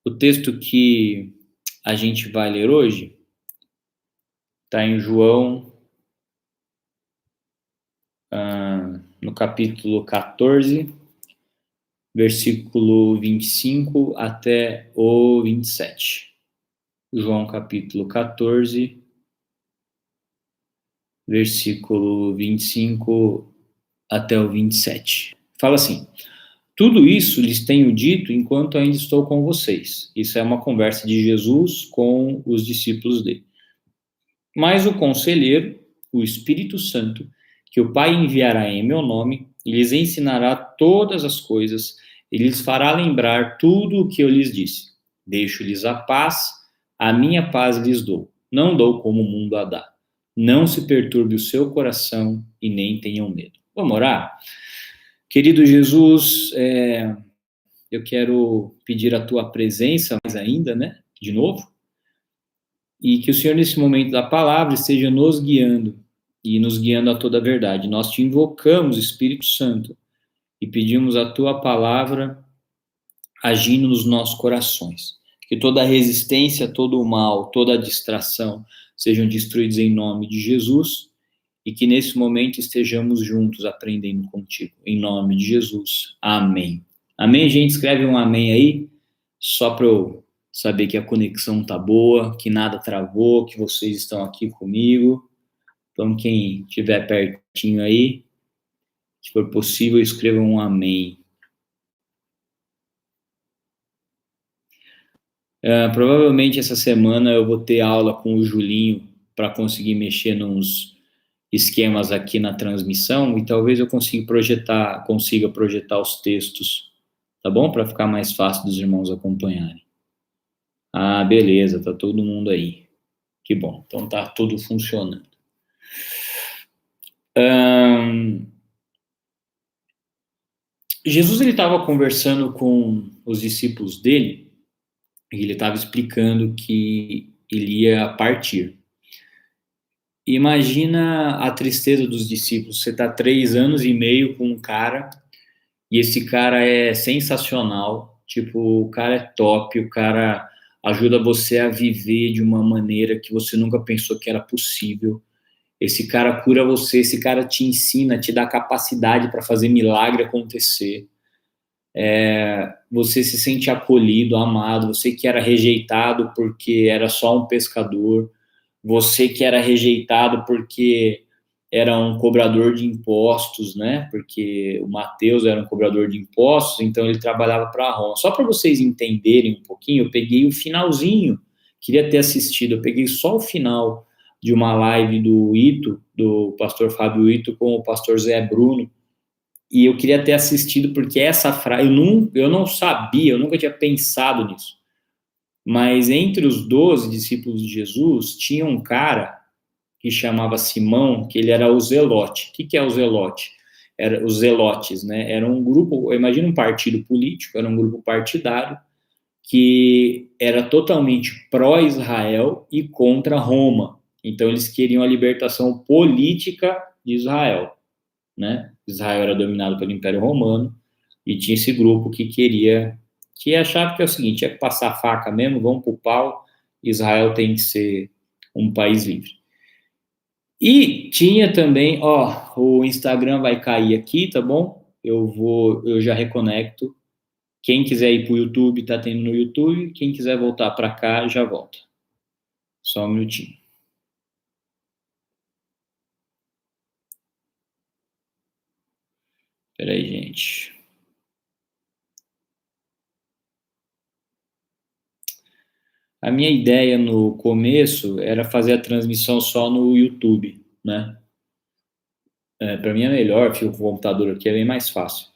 O texto que a gente vai ler hoje está em João, no capítulo 14, versículo 25 até o 27. João capítulo 14, versículo 25 até o 27. Fala assim: tudo isso lhes tenho dito enquanto ainda estou com vocês. Isso é uma conversa de Jesus com os discípulos dele. Mas o Conselheiro, o Espírito Santo, que o Pai enviará em meu nome, lhes ensinará todas as coisas e lhes fará lembrar tudo o que eu lhes disse. Deixo-lhes a minha paz lhes dou. Não dou como o mundo a dá. Não se perturbe o seu coração e nem tenham medo. Vamos orar? Querido Jesus, eu quero pedir a tua presença mais ainda, né? De novo. E que o Senhor, nesse momento da palavra, esteja nos guiando e nos guiando a toda a verdade. Nós te invocamos, Espírito Santo, e pedimos a tua palavra agindo nos nossos corações. Que toda a resistência, todo o mal, toda a distração sejam destruídos em nome de Jesus e que nesse momento estejamos juntos aprendendo contigo. Em nome de Jesus. Amém. Amém, gente? Escreve um amém aí, só para eu saber que a conexão tá boa, que nada travou, que vocês estão aqui comigo. Então, quem estiver pertinho aí, se for possível, escreva um amém. Provavelmente essa semana eu vou ter aula com o Julinho para conseguir mexer nos esquemas aqui na transmissão e talvez eu consiga projetar os textos, tá bom? Para ficar mais fácil dos irmãos acompanharem. Ah, beleza, tá todo mundo aí. Que bom, então tá tudo funcionando. Jesus ele estava conversando com os discípulos dele e ele estava explicando que ele ia partir. Imagina a tristeza dos discípulos. Você está 3 anos e meio com um cara e esse cara é sensacional. Tipo, o cara é top, o cara ajuda você a viver de uma maneira que você nunca pensou que era possível. Esse cara cura você, esse cara te ensina, te dá capacidade para fazer milagre acontecer. Você se sente acolhido, amado, você que era rejeitado porque era só um pescador, você que era rejeitado porque era um cobrador de impostos, né? Porque o Mateus era um cobrador de impostos, então ele trabalhava para Roma. Só para vocês entenderem um pouquinho, eu peguei o finalzinho, queria ter assistido, eu peguei só o final de uma live do Ito, do pastor Fábio Ito com o pastor Zé Bruno, e eu queria ter assistido porque essa frase, eu não sabia, eu nunca tinha pensado nisso. Mas entre os 12 discípulos de Jesus, tinha um cara que chamava Simão, que ele era o Zelote. O que é o Zelote? Era os Zelotes, né? Era um grupo, imagina um partido político, era um grupo partidário que era totalmente pró-Israel e contra Roma. Então eles queriam a libertação política de Israel, né? Israel era dominado pelo Império Romano e tinha esse grupo que achava que é o seguinte, é passar a faca mesmo, vamos pro pau, Israel tem que ser um país livre. E tinha também, ó, o Instagram vai cair aqui, tá bom? Eu já reconecto. Quem quiser ir pro YouTube, tá tendo no YouTube. Quem quiser voltar para cá, já volta. Só um minutinho. Peraí, gente. A minha ideia no começo era fazer a transmissão só no YouTube, né? Para mim é melhor, fico com o computador aqui, é bem mais fácil.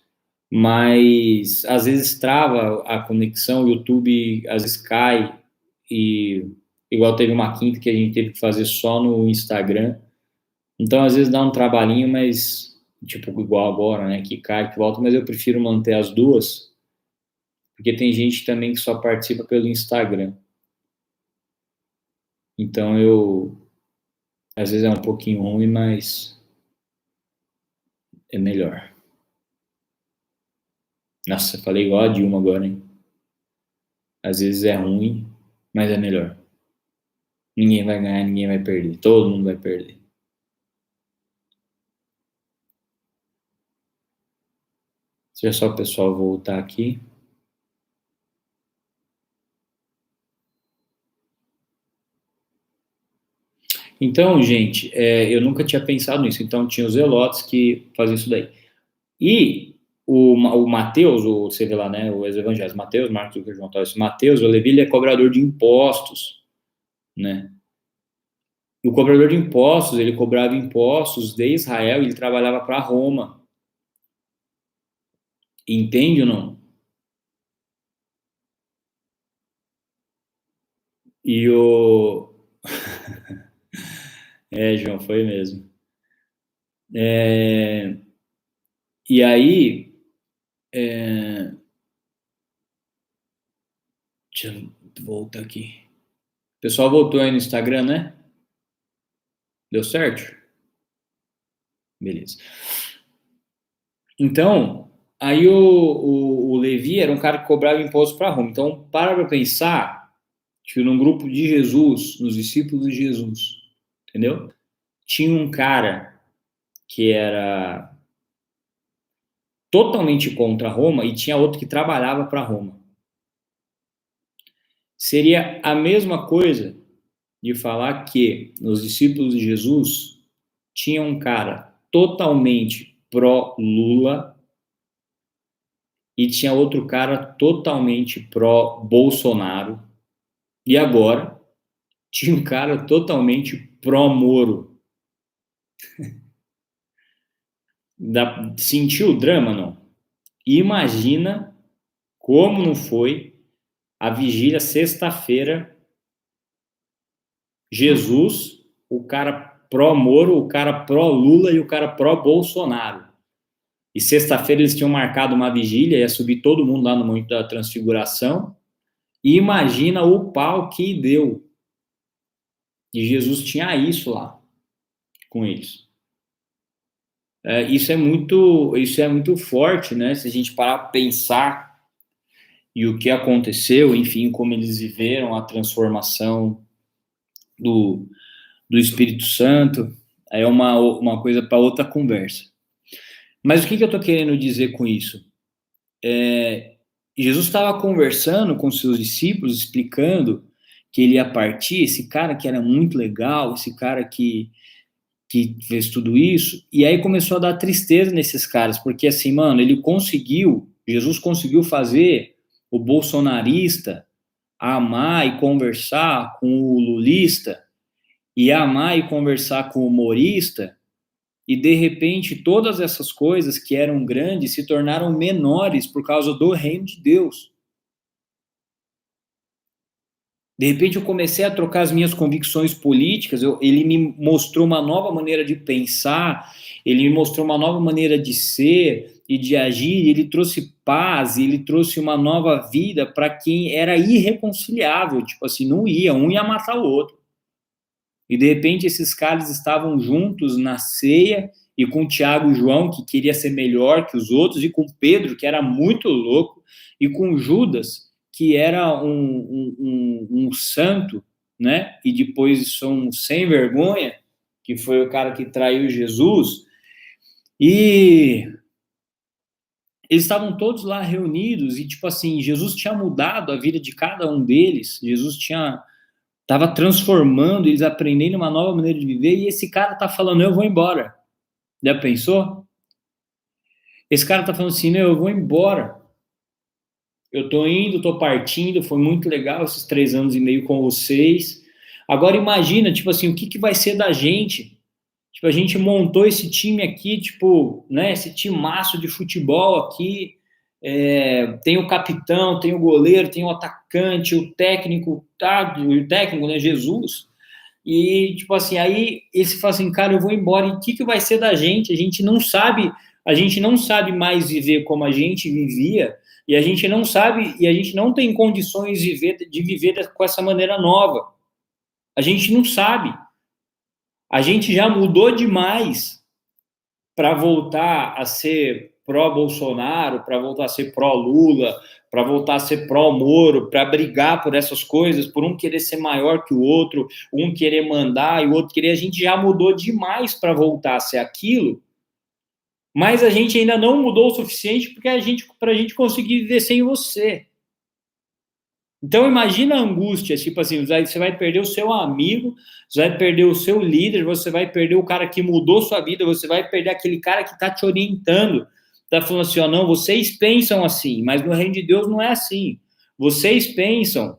Mas às vezes trava a conexão, o YouTube às vezes cai, e igual teve uma quinta que a gente teve que fazer só no Instagram. Então às vezes dá um trabalhinho, mas tipo igual agora, né? Que cai, que volta, mas eu prefiro manter as duas, porque tem gente também que só participa pelo Instagram. Então às vezes é um pouquinho ruim, mas é melhor. Nossa, eu falei igual a Dilma agora, hein? Às vezes é ruim, mas é melhor. Ninguém vai ganhar, ninguém vai perder. Todo mundo vai perder. Deixa só o pessoal voltar aqui. Então, gente, eu nunca tinha pensado nisso. Então, tinha os zelotes que faziam isso daí. E o Mateus, você vê lá, né, os evangelhos, Mateus, Marcos, Lucas, João, Paulo, Mateus, o Levi, ele é cobrador de impostos, né? E o cobrador de impostos, ele cobrava impostos de Israel e ele trabalhava para Roma. Entende ou não? E o... João, foi mesmo. E aí... Deixa eu voltar aqui. O pessoal voltou aí no Instagram, né? Deu certo? Beleza. Então, aí o Levi era um cara que cobrava imposto para Roma. Então, para pensar que num grupo de Jesus, nos discípulos de Jesus, entendeu? Tinha um cara que era totalmente contra Roma e tinha outro que trabalhava para Roma. Seria a mesma coisa de falar que nos discípulos de Jesus tinha um cara totalmente pró-Lula e tinha outro cara totalmente pró-Bolsonaro. E agora tinha um cara totalmente pró-Moro. Sentiu o drama, não? Imagina como não foi a vigília sexta-feira, Jesus, o cara pró-Moro, o cara pró-Lula e o cara pró-Bolsonaro. E sexta-feira eles tinham marcado uma vigília, ia subir todo mundo lá no Monte da Transfiguração. E imagina o pau que deu. E Jesus tinha isso lá com eles. Isso é muito forte, né? Se a gente parar para pensar e o que aconteceu, enfim, como eles viveram a transformação do, do Espírito Santo, é uma coisa para outra conversa. Mas o que eu estou querendo dizer com isso? Jesus estava conversando com seus discípulos, explicando que ele ia partir, esse cara que era muito legal, esse cara que fez tudo isso, e aí começou a dar tristeza nesses caras, porque assim, mano, Jesus conseguiu fazer o bolsonarista amar e conversar com o lulista, e amar e conversar com o humorista, e de repente todas essas coisas que eram grandes se tornaram menores por causa do reino de Deus. De repente eu comecei a trocar as minhas convicções políticas, ele me mostrou uma nova maneira de pensar, ele me mostrou uma nova maneira de ser e de agir, ele trouxe paz, ele trouxe uma nova vida para quem era irreconciliável, tipo assim, um ia matar o outro. E de repente esses caras estavam juntos na ceia, e com Tiago e João, que queria ser melhor que os outros, e com Pedro, que era muito louco, e com Judas, que era um santo, né? E depois um sem vergonha, que foi o cara que traiu Jesus. E eles estavam todos lá reunidos, e tipo assim, Jesus tinha mudado a vida de cada um deles, Jesus estava transformando, eles aprendendo uma nova maneira de viver, e esse cara tá falando, eu vou embora. Já pensou? Esse cara tá falando assim, não, eu vou embora. Eu tô indo, tô partindo, foi muito legal esses 3 anos e meio com vocês. Agora imagina, tipo assim, o que vai ser da gente? Tipo, a gente montou esse time aqui, tipo, né, esse timaço de futebol aqui, tem o capitão, tem o goleiro, tem o atacante, o técnico, tá, o técnico, né, Jesus. E, tipo assim, aí eles falam assim, cara, eu vou embora, e o que vai ser da gente? A gente não sabe mais viver como a gente vivia, e a gente não sabe, e a gente não tem condições de viver com essa maneira nova. A gente não sabe. A gente já mudou demais para voltar a ser pró-Bolsonaro, para voltar a ser pró-Lula, para voltar a ser pró-Moro, para brigar por essas coisas, por um querer ser maior que o outro, um querer mandar e o outro querer. A gente já mudou demais para voltar a ser aquilo, mas a gente ainda não mudou o suficiente para a gente conseguir viver sem você. Então, imagina a angústia, tipo assim, você vai perder o seu amigo, você vai perder o seu líder, você vai perder o cara que mudou sua vida, você vai perder aquele cara que está te orientando, está falando assim, ó, não, vocês pensam assim, mas no reino de Deus não é assim. Vocês pensam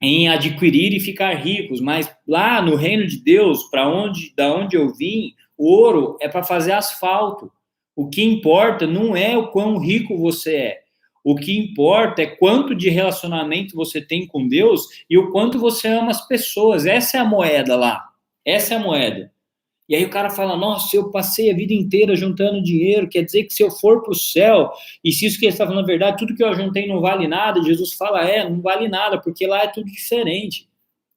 em adquirir e ficar ricos, mas lá no reino de Deus, da onde eu vim, o ouro é para fazer asfalto. O que importa não é o quão rico você é. O que importa é quanto de relacionamento você tem com Deus e o quanto você ama as pessoas. Essa é a moeda lá. Essa é a moeda. E aí o cara fala, nossa, eu passei a vida inteira juntando dinheiro, quer dizer que se eu for para o céu, e se isso que ele está falando é verdade, tudo que eu juntei não vale nada, Jesus fala, não vale nada, porque lá é tudo diferente.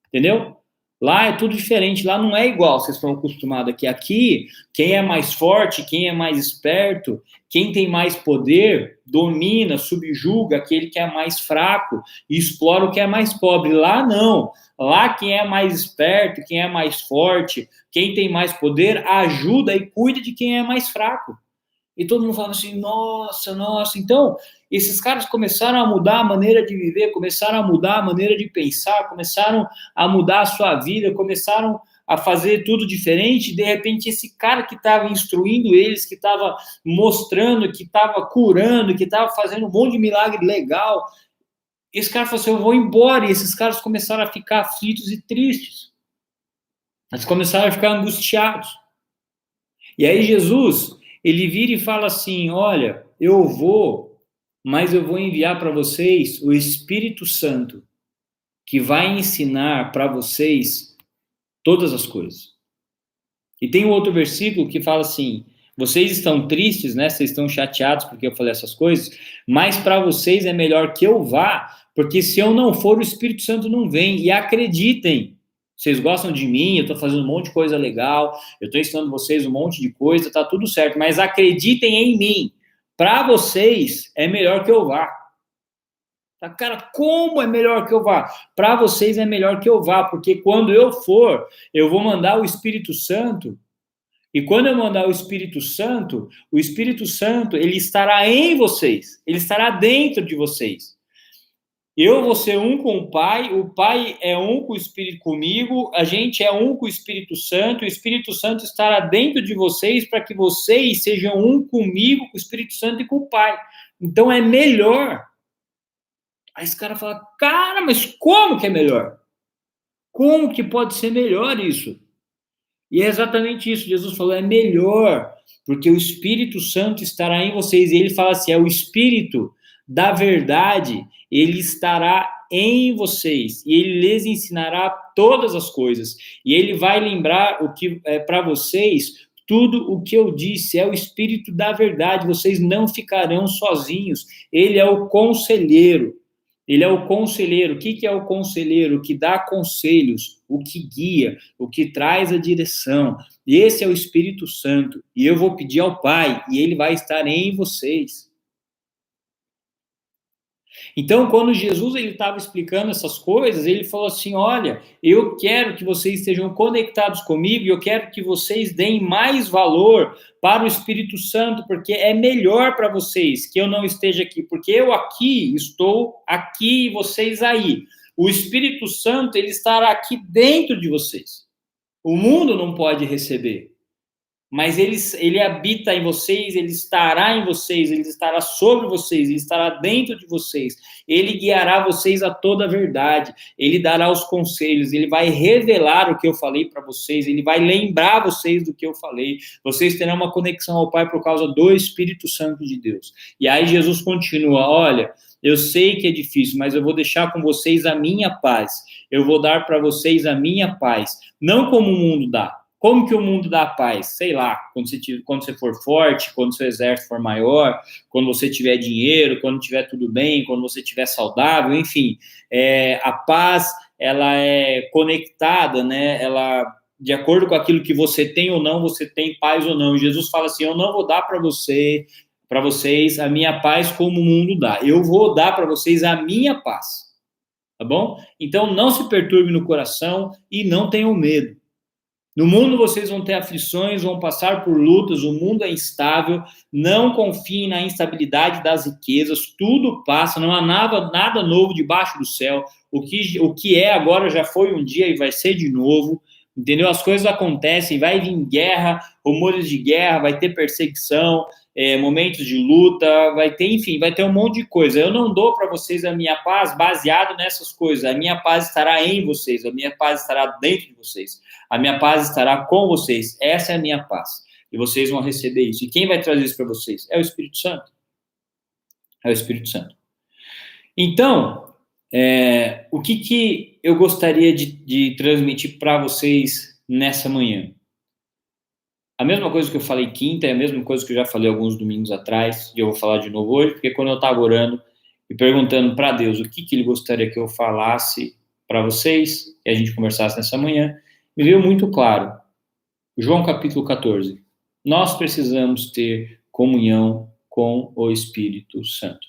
Entendeu? Lá é tudo diferente, lá não é igual, vocês estão acostumados aqui. Aqui, quem é mais forte, quem é mais esperto, quem tem mais poder, domina, subjuga aquele que é mais fraco e explora o que é mais pobre. Lá não. Lá quem é mais esperto, quem é mais forte, quem tem mais poder, ajuda e cuida de quem é mais fraco. E todo mundo falando assim, nossa. Então, esses caras começaram a mudar a maneira de viver, começaram a mudar a maneira de pensar, começaram a mudar a sua vida, começaram a fazer tudo diferente. De repente, esse cara que estava instruindo eles, que estava mostrando, que estava curando, que estava fazendo um monte de milagre legal, esse cara falou assim, eu vou embora. E esses caras começaram a ficar aflitos e tristes. Eles começaram a ficar angustiados. E aí Jesus, ele vira e fala assim, olha, eu vou, mas eu vou enviar para vocês o Espírito Santo, que vai ensinar para vocês todas as coisas. E tem um outro versículo que fala assim, vocês estão tristes, né? Vocês estão chateados porque eu falei essas coisas, mas para vocês é melhor que eu vá, porque se eu não for, o Espírito Santo não vem. E acreditem, vocês gostam de mim, eu estou fazendo um monte de coisa legal, eu estou ensinando vocês um monte de coisa, tá tudo certo, mas acreditem em mim. Para vocês é melhor que eu vá. Tá, cara, como é melhor que eu vá? Para vocês é melhor que eu vá, porque quando eu for, eu vou mandar o Espírito Santo. E quando eu mandar o Espírito Santo, ele estará em vocês, ele estará dentro de vocês. Eu vou ser um com o Pai é um com o Espírito comigo, a gente é um com o Espírito Santo, o Espírito Santo estará dentro de vocês para que vocês sejam um comigo, com o Espírito Santo e com o Pai. Então é melhor. Aí esse cara fala, cara, mas como que é melhor? Como que pode ser melhor isso? E é exatamente isso, Jesus falou, é melhor, porque o Espírito Santo estará em vocês. E ele fala assim, é o Espírito da verdade, ele estará em vocês, e ele lhes ensinará todas as coisas, e ele vai lembrar o que é para vocês, tudo o que eu disse, é o Espírito da verdade, vocês não ficarão sozinhos, ele é o conselheiro. Ele é o conselheiro. O que é o conselheiro? O que dá conselhos, o que guia, o que traz a direção. E esse é o Espírito Santo. E eu vou pedir ao Pai, e ele vai estar em vocês. Então, quando Jesus estava explicando essas coisas, ele falou assim, olha, eu quero que vocês estejam conectados comigo e eu quero que vocês deem mais valor para o Espírito Santo, porque é melhor para vocês que eu não esteja aqui, porque eu aqui estou aqui e vocês aí. O Espírito Santo, ele estará aqui dentro de vocês. O mundo não pode receber. Mas ele habita em vocês, ele estará em vocês, ele estará sobre vocês, ele estará dentro de vocês, ele guiará vocês a toda a verdade, ele dará os conselhos, ele vai revelar o que eu falei para vocês, ele vai lembrar vocês do que eu falei, vocês terão uma conexão ao Pai por causa do Espírito Santo de Deus. E aí Jesus continua, olha, eu sei que é difícil, mas eu vou deixar com vocês a minha paz, eu vou dar para vocês a minha paz, não como o mundo dá. Como que o mundo dá paz? Sei lá, quando você for forte, quando seu exército for maior, quando você tiver dinheiro, quando tiver tudo bem, quando você tiver saudável, enfim. A paz, ela é conectada, né? Ela, de acordo com aquilo que você tem ou não, você tem paz ou não. Jesus fala assim, eu não vou dar para você para vocês a minha paz como o mundo dá. Eu vou dar para vocês a minha paz. Tá bom? Então, não se perturbe no coração e não tenham medo. No mundo vocês vão ter aflições, vão passar por lutas, o mundo é instável, não confiem na instabilidade das riquezas, tudo passa, não há nada novo debaixo do céu, o que é agora já foi um dia e vai ser de novo, entendeu? As coisas acontecem, vai vir guerra, rumores de guerra, vai ter perseguição, momentos de luta, vai ter, enfim, vai ter um monte de coisa. Eu não dou para vocês a minha paz baseado nessas coisas, a minha paz estará em vocês, a minha paz estará dentro de vocês. A minha paz estará com vocês. Essa é a minha paz. E vocês vão receber isso. E quem vai trazer isso para vocês? É o Espírito Santo. É o Espírito Santo. Então, o que eu gostaria de transmitir para vocês nessa manhã? A mesma coisa que eu falei quinta, é a mesma coisa que eu já falei alguns domingos atrás, e eu vou falar de novo hoje, porque quando eu estava orando e perguntando para Deus o que ele gostaria que eu falasse para vocês, e a gente conversasse nessa manhã, me veio muito claro. João capítulo 14. Nós precisamos ter comunhão com o Espírito Santo.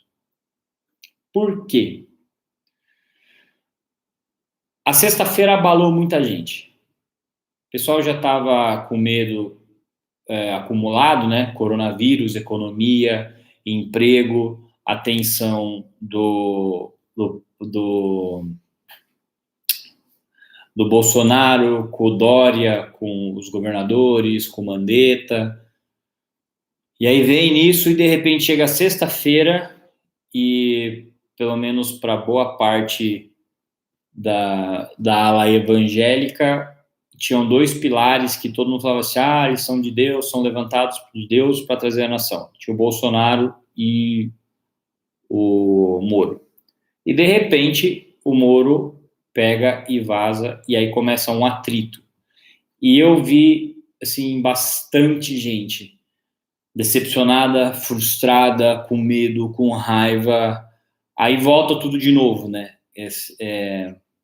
Por quê? A sexta-feira abalou muita gente. O pessoal já estava com medo acumulado, né? Coronavírus, economia, emprego, a tensão do Bolsonaro, com o Dória, com os governadores, com o Mandetta. E aí vem nisso e de repente chega sexta-feira e, pelo menos para boa parte da ala evangélica, tinham dois pilares que todo mundo falava assim, eles são de Deus, são levantados de Deus para trazer a nação. Tinha o Bolsonaro e o Moro. E de repente o Moro pega e vaza, e aí começa um atrito. E eu vi, assim, bastante gente decepcionada, frustrada, com medo, com raiva. Aí volta tudo de novo, né?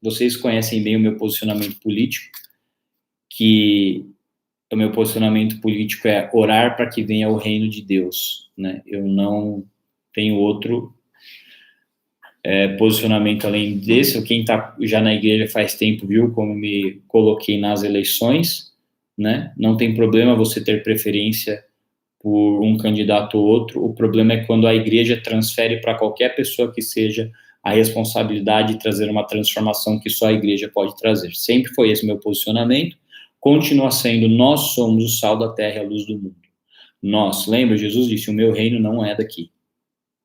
Vocês conhecem bem o meu posicionamento político, que o meu posicionamento político é orar para que venha o reino de Deus, né? Eu não tenho outro posicionamento além desse. Quem está já na igreja faz tempo viu como me coloquei nas eleições, né? Não tem problema você ter preferência por um candidato ou outro, o problema é quando a igreja transfere para qualquer pessoa que seja a responsabilidade de trazer uma transformação que só a igreja pode trazer. Sempre foi esse meu posicionamento, continua sendo, nós somos o sal da terra e a luz do mundo. Nós, lembra, Jesus disse, o meu reino não é daqui.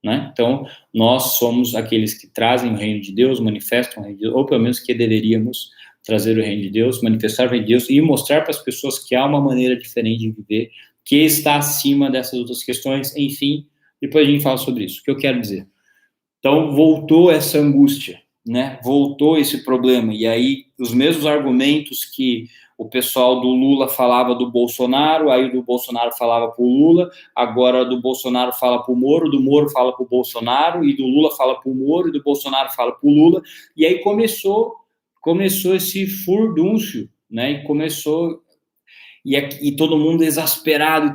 Né? Então, nós somos aqueles que trazem o reino de Deus, manifestam o reino de Deus, ou pelo menos que deveríamos trazer o reino de Deus, manifestar o reino de Deus e mostrar para as pessoas que há uma maneira diferente de viver, que está acima dessas outras questões. Enfim, depois a gente fala sobre isso. O que eu quero dizer? Então, voltou essa angústia, né? Voltou esse problema, e aí os mesmos argumentos que o pessoal do Lula falava do Bolsonaro, aí do Bolsonaro falava para o Lula, agora do Bolsonaro fala para o Moro, do Moro fala para o Bolsonaro, e do Lula fala para o Moro, e do Bolsonaro fala para o Lula, e aí começou esse furdúncio, né? E começou, e todo mundo exasperado,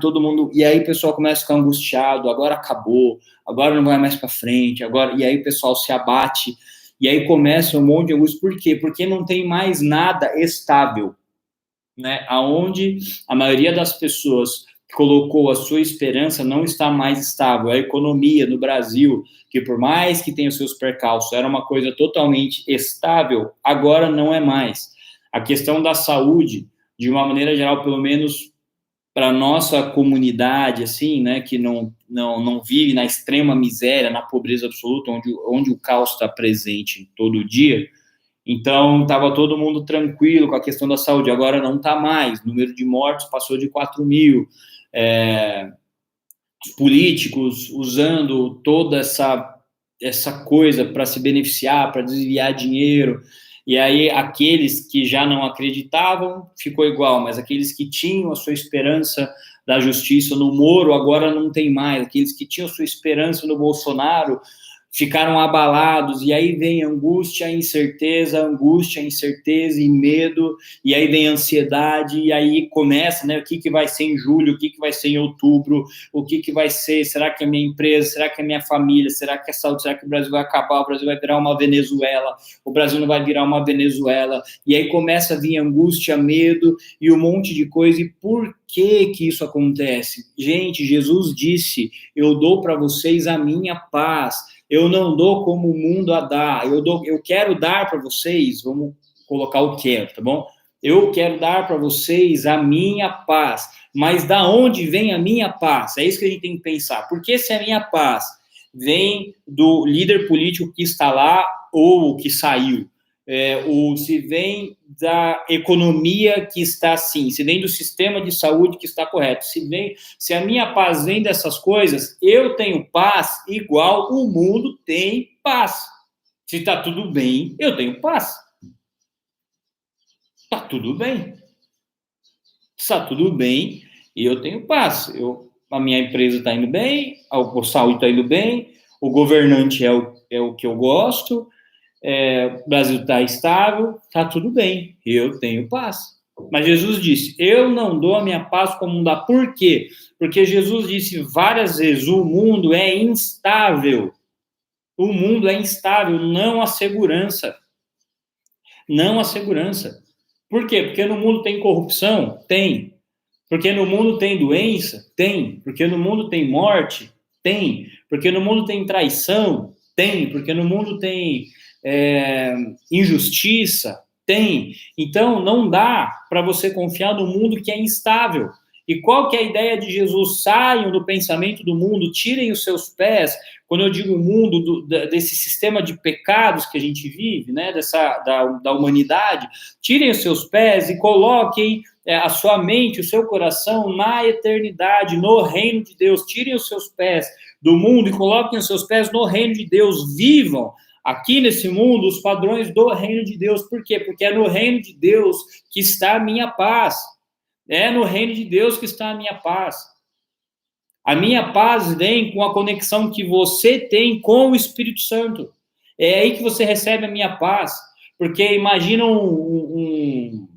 e aí o pessoal começa a ficar angustiado, agora acabou, agora não vai mais para frente, agora, e aí o pessoal se abate, e aí começa um monte de angústia. Por quê? Porque não tem mais nada estável, né? Aonde a maioria das pessoas colocou a sua esperança não está mais estável. A economia no Brasil, que por mais que tenha os seus percalços, era uma coisa totalmente estável, agora não é mais. A questão da saúde, de uma maneira geral, pelo menos para nossa comunidade, assim, né, que não vive na extrema miséria, na pobreza absoluta, onde o caos está presente todo dia. Então, estava todo mundo tranquilo com a questão da saúde. Agora não está mais. O número de mortos passou de 4 mil. Os políticos usando toda essa coisa para se beneficiar, para desviar dinheiro. E aí, aqueles que já não acreditavam, ficou igual. Mas aqueles que tinham a sua esperança da justiça no Moro, agora não tem mais. Aqueles que tinham a sua esperança no Bolsonaro, ficaram abalados, e aí vem angústia, incerteza e medo, e aí vem ansiedade, e aí começa, né, o que vai ser em julho, o que vai ser em outubro, o que vai ser, será que é minha empresa, será que é minha família, será que é saúde, será que o Brasil vai acabar, o Brasil vai virar uma Venezuela, o Brasil não vai virar uma Venezuela, e aí começa a vir angústia, medo, e um monte de coisa, e por que isso acontece? Gente, Jesus disse, eu dou para vocês a minha paz, eu não dou como o mundo a dar, eu quero dar para vocês, vamos colocar o quero, tá bom? Eu quero dar para vocês a minha paz, mas da onde vem a minha paz? É isso que a gente tem que pensar, porque se a minha paz vem do líder político que está lá ou que saiu, ou se vem da economia que está assim, se vem do sistema de saúde que está correto, se a minha paz vem dessas coisas, eu tenho paz igual o mundo tem paz. Se está tudo bem, eu tenho paz. Está tudo bem. Está tudo bem e eu tenho paz. A minha empresa está indo bem, a saúde está indo bem, o governante é o que eu gosto, o Brasil está estável, está tudo bem, eu tenho paz. Mas Jesus disse, eu não dou a minha paz como não dá. Por quê? Porque Jesus disse várias vezes, o mundo é instável. O mundo é instável, não há segurança. Não há segurança. Por quê? Porque no mundo tem corrupção? Tem. Porque no mundo tem doença? Tem. Porque no mundo tem morte? Tem. Porque no mundo tem traição? Tem. Porque no mundo tem injustiça? Tem. Então, não dá para você confiar no mundo que é instável. E qual que é a ideia de Jesus? Saiam do pensamento do mundo, tirem os seus pés. Quando eu digo mundo, desse sistema de pecados que a gente vive, né, da humanidade, tirem os seus pés e coloquem a sua mente, o seu coração na eternidade, no reino de Deus. Tirem os seus pés do mundo e coloquem os seus pés no reino de Deus. Vivam aqui nesse mundo os padrões do reino de Deus. Por quê? Porque é no reino de Deus que está a minha paz. É no reino de Deus que está a minha paz. A minha paz vem com a conexão que você tem com o Espírito Santo. É aí que você recebe a minha paz. Porque imagina um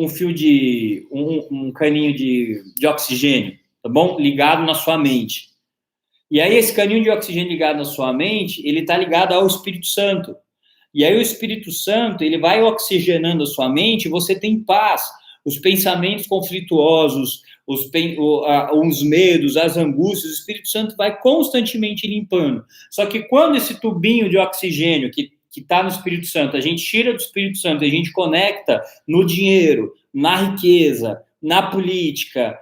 fio de... um caninho de oxigênio, tá bom? Ligado na sua mente. E aí esse caninho de oxigênio ligado na sua mente, ele está ligado ao Espírito Santo. E aí o Espírito Santo, ele vai oxigenando a sua mente e você tem paz. Os pensamentos conflituosos, os medos, as angústias, o Espírito Santo vai constantemente limpando. Só que quando esse tubinho de oxigênio que está no Espírito Santo, a gente tira do Espírito Santo, a gente conecta no dinheiro, na riqueza, na política,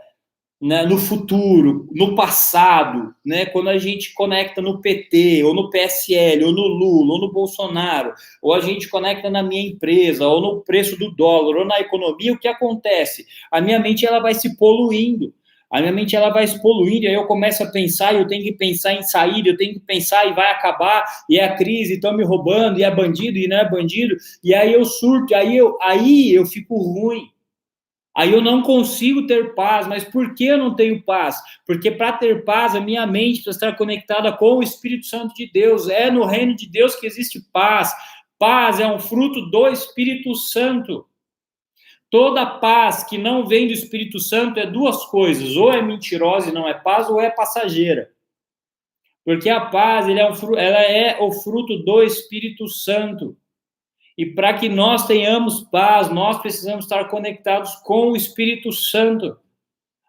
né, no futuro, no passado, né, quando a gente conecta no PT, ou no PSL, ou no Lula, ou no Bolsonaro, ou a gente conecta na minha empresa, ou no preço do dólar, ou na economia, o que acontece? A minha mente ela vai se poluindo. A minha mente ela vai se poluindo, e aí eu começo a pensar, e eu tenho que pensar em sair, eu tenho que pensar e vai acabar, e é a crise, estão me roubando, e é bandido, e não é bandido, e aí eu surto, aí eu fico ruim. Aí eu não consigo ter paz, mas por que eu não tenho paz? Porque para ter paz, a minha mente precisa estar conectada com o Espírito Santo de Deus. É no reino de Deus que existe paz. Paz é um fruto do Espírito Santo. Toda paz que não vem do Espírito Santo é duas coisas, ou é mentirosa e não é paz, ou é passageira. Porque a paz ela é o fruto do Espírito Santo. E para que nós tenhamos paz, nós precisamos estar conectados com o Espírito Santo.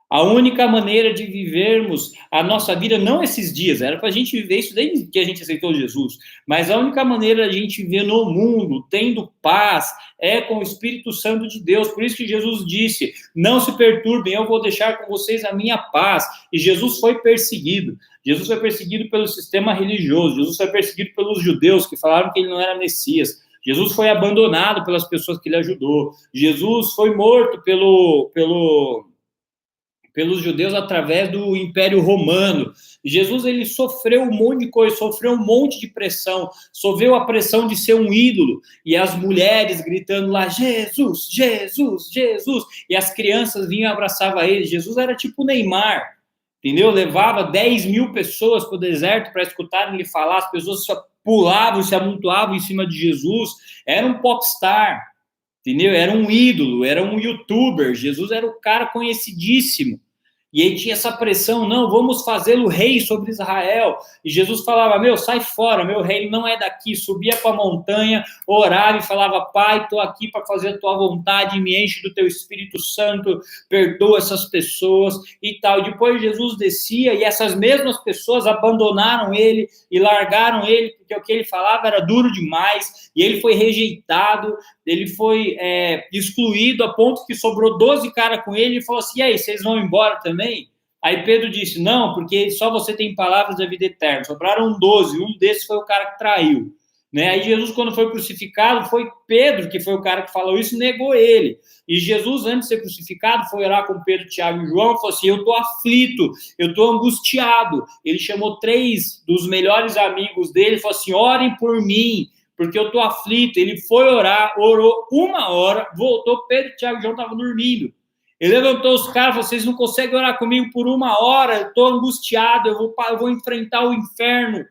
A única maneira de vivermos a nossa vida, não esses dias, era para a gente viver isso desde que a gente aceitou Jesus, mas a única maneira de a gente viver no mundo, tendo paz, é com o Espírito Santo de Deus. Por isso que Jesus disse, não se perturbem, eu vou deixar com vocês a minha paz. E Jesus foi perseguido. Jesus foi perseguido pelo sistema religioso, Jesus foi perseguido pelos judeus que falaram que ele não era Messias. Jesus foi abandonado pelas pessoas que ele ajudou. Jesus foi morto pelos judeus através do Império Romano. Jesus ele sofreu um monte de coisa, sofreu um monte de pressão, sofreu a pressão de ser um ídolo, e as mulheres gritando lá, Jesus, Jesus, Jesus, e as crianças vinham e abraçavam ele. Jesus era tipo Neymar. entendeu? Levava 10.000 pessoas para o deserto para escutarem ele falar, as pessoas pulavam, se amontoavam em cima de Jesus, era um popstar, entendeu? Era um ídolo, era um youtuber, Jesus era o cara conhecidíssimo. E aí tinha essa pressão, não, vamos fazê-lo rei sobre Israel. E Jesus falava, meu, sai fora, meu reino não é daqui. Subia para a montanha, orava e falava, Pai, estou aqui para fazer a tua vontade, me enche do teu Espírito Santo, perdoa essas pessoas e tal. E depois Jesus descia e essas mesmas pessoas abandonaram ele e largaram ele, porque o que ele falava era duro demais, e ele foi rejeitado, ele foi excluído a ponto que sobrou 12 caras com ele e falou assim, e aí, vocês vão embora também? Aí Pedro disse, não, porque só você tem palavras da vida eterna. Sobraram 12, um desses foi o cara que traiu. Né? Aí Jesus, quando foi crucificado, foi Pedro que foi o cara que falou isso, negou ele. E Jesus, antes de ser crucificado, foi orar com Pedro, Tiago e João e falou assim, eu estou aflito, eu estou angustiado. Ele chamou 3 dos melhores amigos dele e falou assim, orem por mim, porque eu estou aflito. Ele foi orar, orou 1 hora, voltou, Pedro, Tiago e João estavam dormindo. Ele levantou os caras, vocês não conseguem orar comigo por 1 hora, eu estou angustiado, eu vou enfrentar o inferno,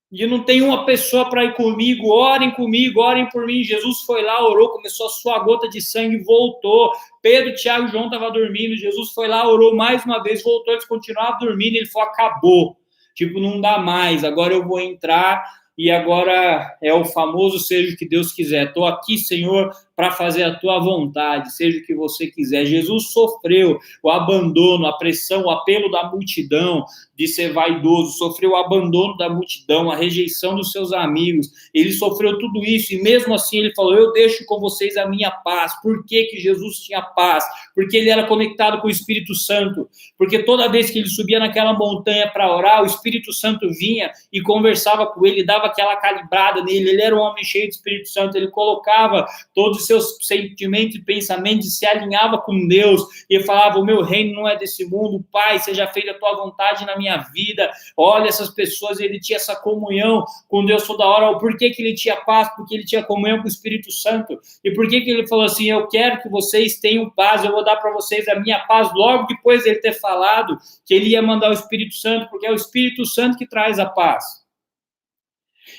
e não tem uma pessoa para ir comigo, orem por mim. Jesus foi lá, orou, começou a suar gota de sangue, voltou. Pedro, Tiago e João estavam dormindo, Jesus foi lá, orou mais uma vez, voltou, eles continuavam dormindo, ele falou, acabou, tipo, não dá mais, agora eu vou entrar, e agora é o famoso seja o que Deus quiser. Estou aqui, Senhor, para fazer a tua vontade, seja o que você quiser. Jesus sofreu o abandono, a pressão, o apelo da multidão de ser vaidoso, sofreu o abandono da multidão, a rejeição dos seus amigos. Ele sofreu tudo isso e mesmo assim ele falou, eu deixo com vocês a minha paz. Por que Jesus tinha paz? Porque ele era conectado com o Espírito Santo. Porque toda vez que ele subia naquela montanha para orar, o Espírito Santo vinha e conversava com ele, dava aquela calibrada nele. Ele era um homem cheio de Espírito Santo, ele colocava todos os seus sentimentos e pensamentos, se alinhava com Deus e falava, o meu reino não é desse mundo, Pai, seja feita a tua vontade na minha vida. Olha essas pessoas, ele tinha essa comunhão com Deus toda hora. Por que ele tinha paz? Porque ele tinha comunhão com o Espírito Santo. E por que ele falou assim, eu quero que vocês tenham paz, eu vou dar para vocês a minha paz, logo depois de ele ter falado que ele ia mandar o Espírito Santo, porque é o Espírito Santo que traz a paz.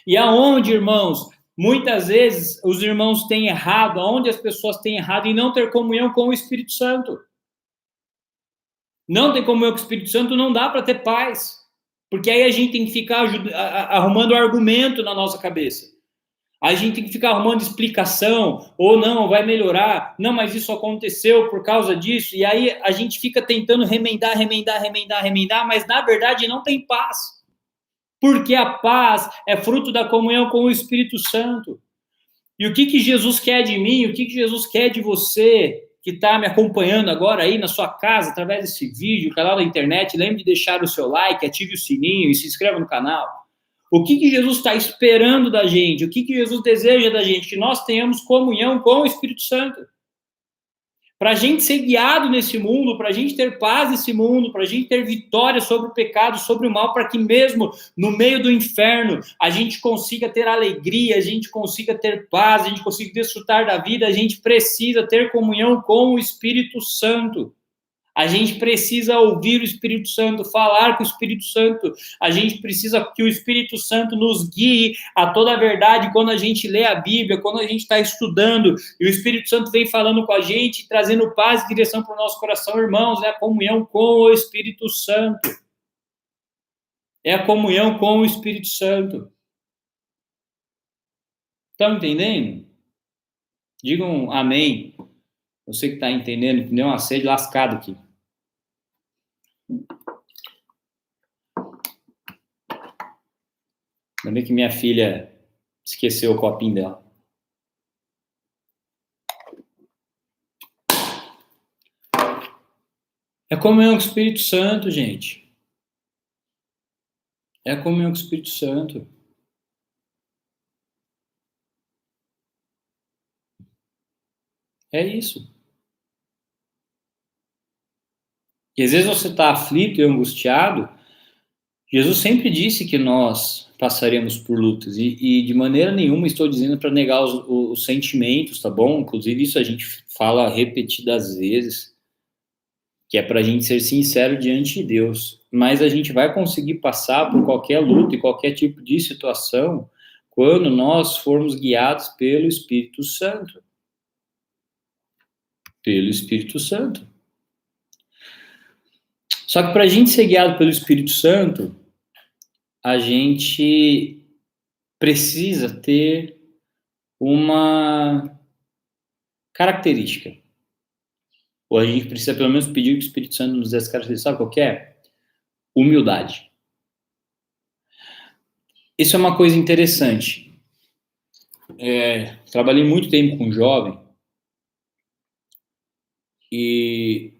E aonde, irmãos, muitas vezes os irmãos têm errado, aonde as pessoas têm errado em não ter comunhão com o Espírito Santo. Não tem comunhão com o Espírito Santo, não dá para ter paz. Porque aí a gente tem que ficar arrumando argumento na nossa cabeça. A gente tem que ficar arrumando explicação, ou não, vai melhorar, não, mas isso aconteceu por causa disso, e aí a gente fica tentando remendar, mas na verdade não tem paz. Porque a paz é fruto da comunhão com o Espírito Santo. E o que Jesus quer de mim, o que Jesus quer de você, que está me acompanhando agora aí na sua casa, através desse vídeo, canal da internet, lembre de deixar o seu like, ative o sininho e se inscreva no canal. O que Jesus está esperando da gente? O que Jesus deseja da gente? Que nós tenhamos comunhão com o Espírito Santo. Para a gente ser guiado nesse mundo, para a gente ter paz nesse mundo, para a gente ter vitória sobre o pecado, sobre o mal, para que mesmo no meio do inferno a gente consiga ter alegria, a gente consiga ter paz, a gente consiga desfrutar da vida, a gente precisa ter comunhão com o Espírito Santo. A gente precisa ouvir o Espírito Santo, falar com o Espírito Santo. A gente precisa que o Espírito Santo nos guie a toda a verdade quando a gente lê a Bíblia, quando a gente está estudando. E o Espírito Santo vem falando com a gente, trazendo paz e direção para o nosso coração, irmãos. É a comunhão com o Espírito Santo. É a comunhão com o Espírito Santo. Estão entendendo? Digam amém. Você que está entendendo, que deu uma sede lascada aqui. Ainda bem que minha filha esqueceu o copinho dela. É comunhão com o Espírito Santo, gente. É comunhão com o Espírito Santo. É isso. E às vezes você está aflito e angustiado. Jesus sempre disse que nós passaremos por lutas. E de maneira nenhuma estou dizendo para negar os sentimentos, tá bom? Inclusive isso a gente fala repetidas vezes. Que é para a gente ser sincero diante de Deus. mas a gente vai conseguir passar por qualquer luta e qualquer tipo de situação quando nós formos guiados pelo Espírito Santo. Pelo Espírito Santo. Só que para a gente ser guiado pelo Espírito Santo, a gente precisa ter uma característica. Ou a gente precisa pelo menos pedir que o Espírito Santo nos dê essa característica. Sabe qual que é? Humildade. Isso é uma coisa interessante. Trabalhei muito tempo com jovem e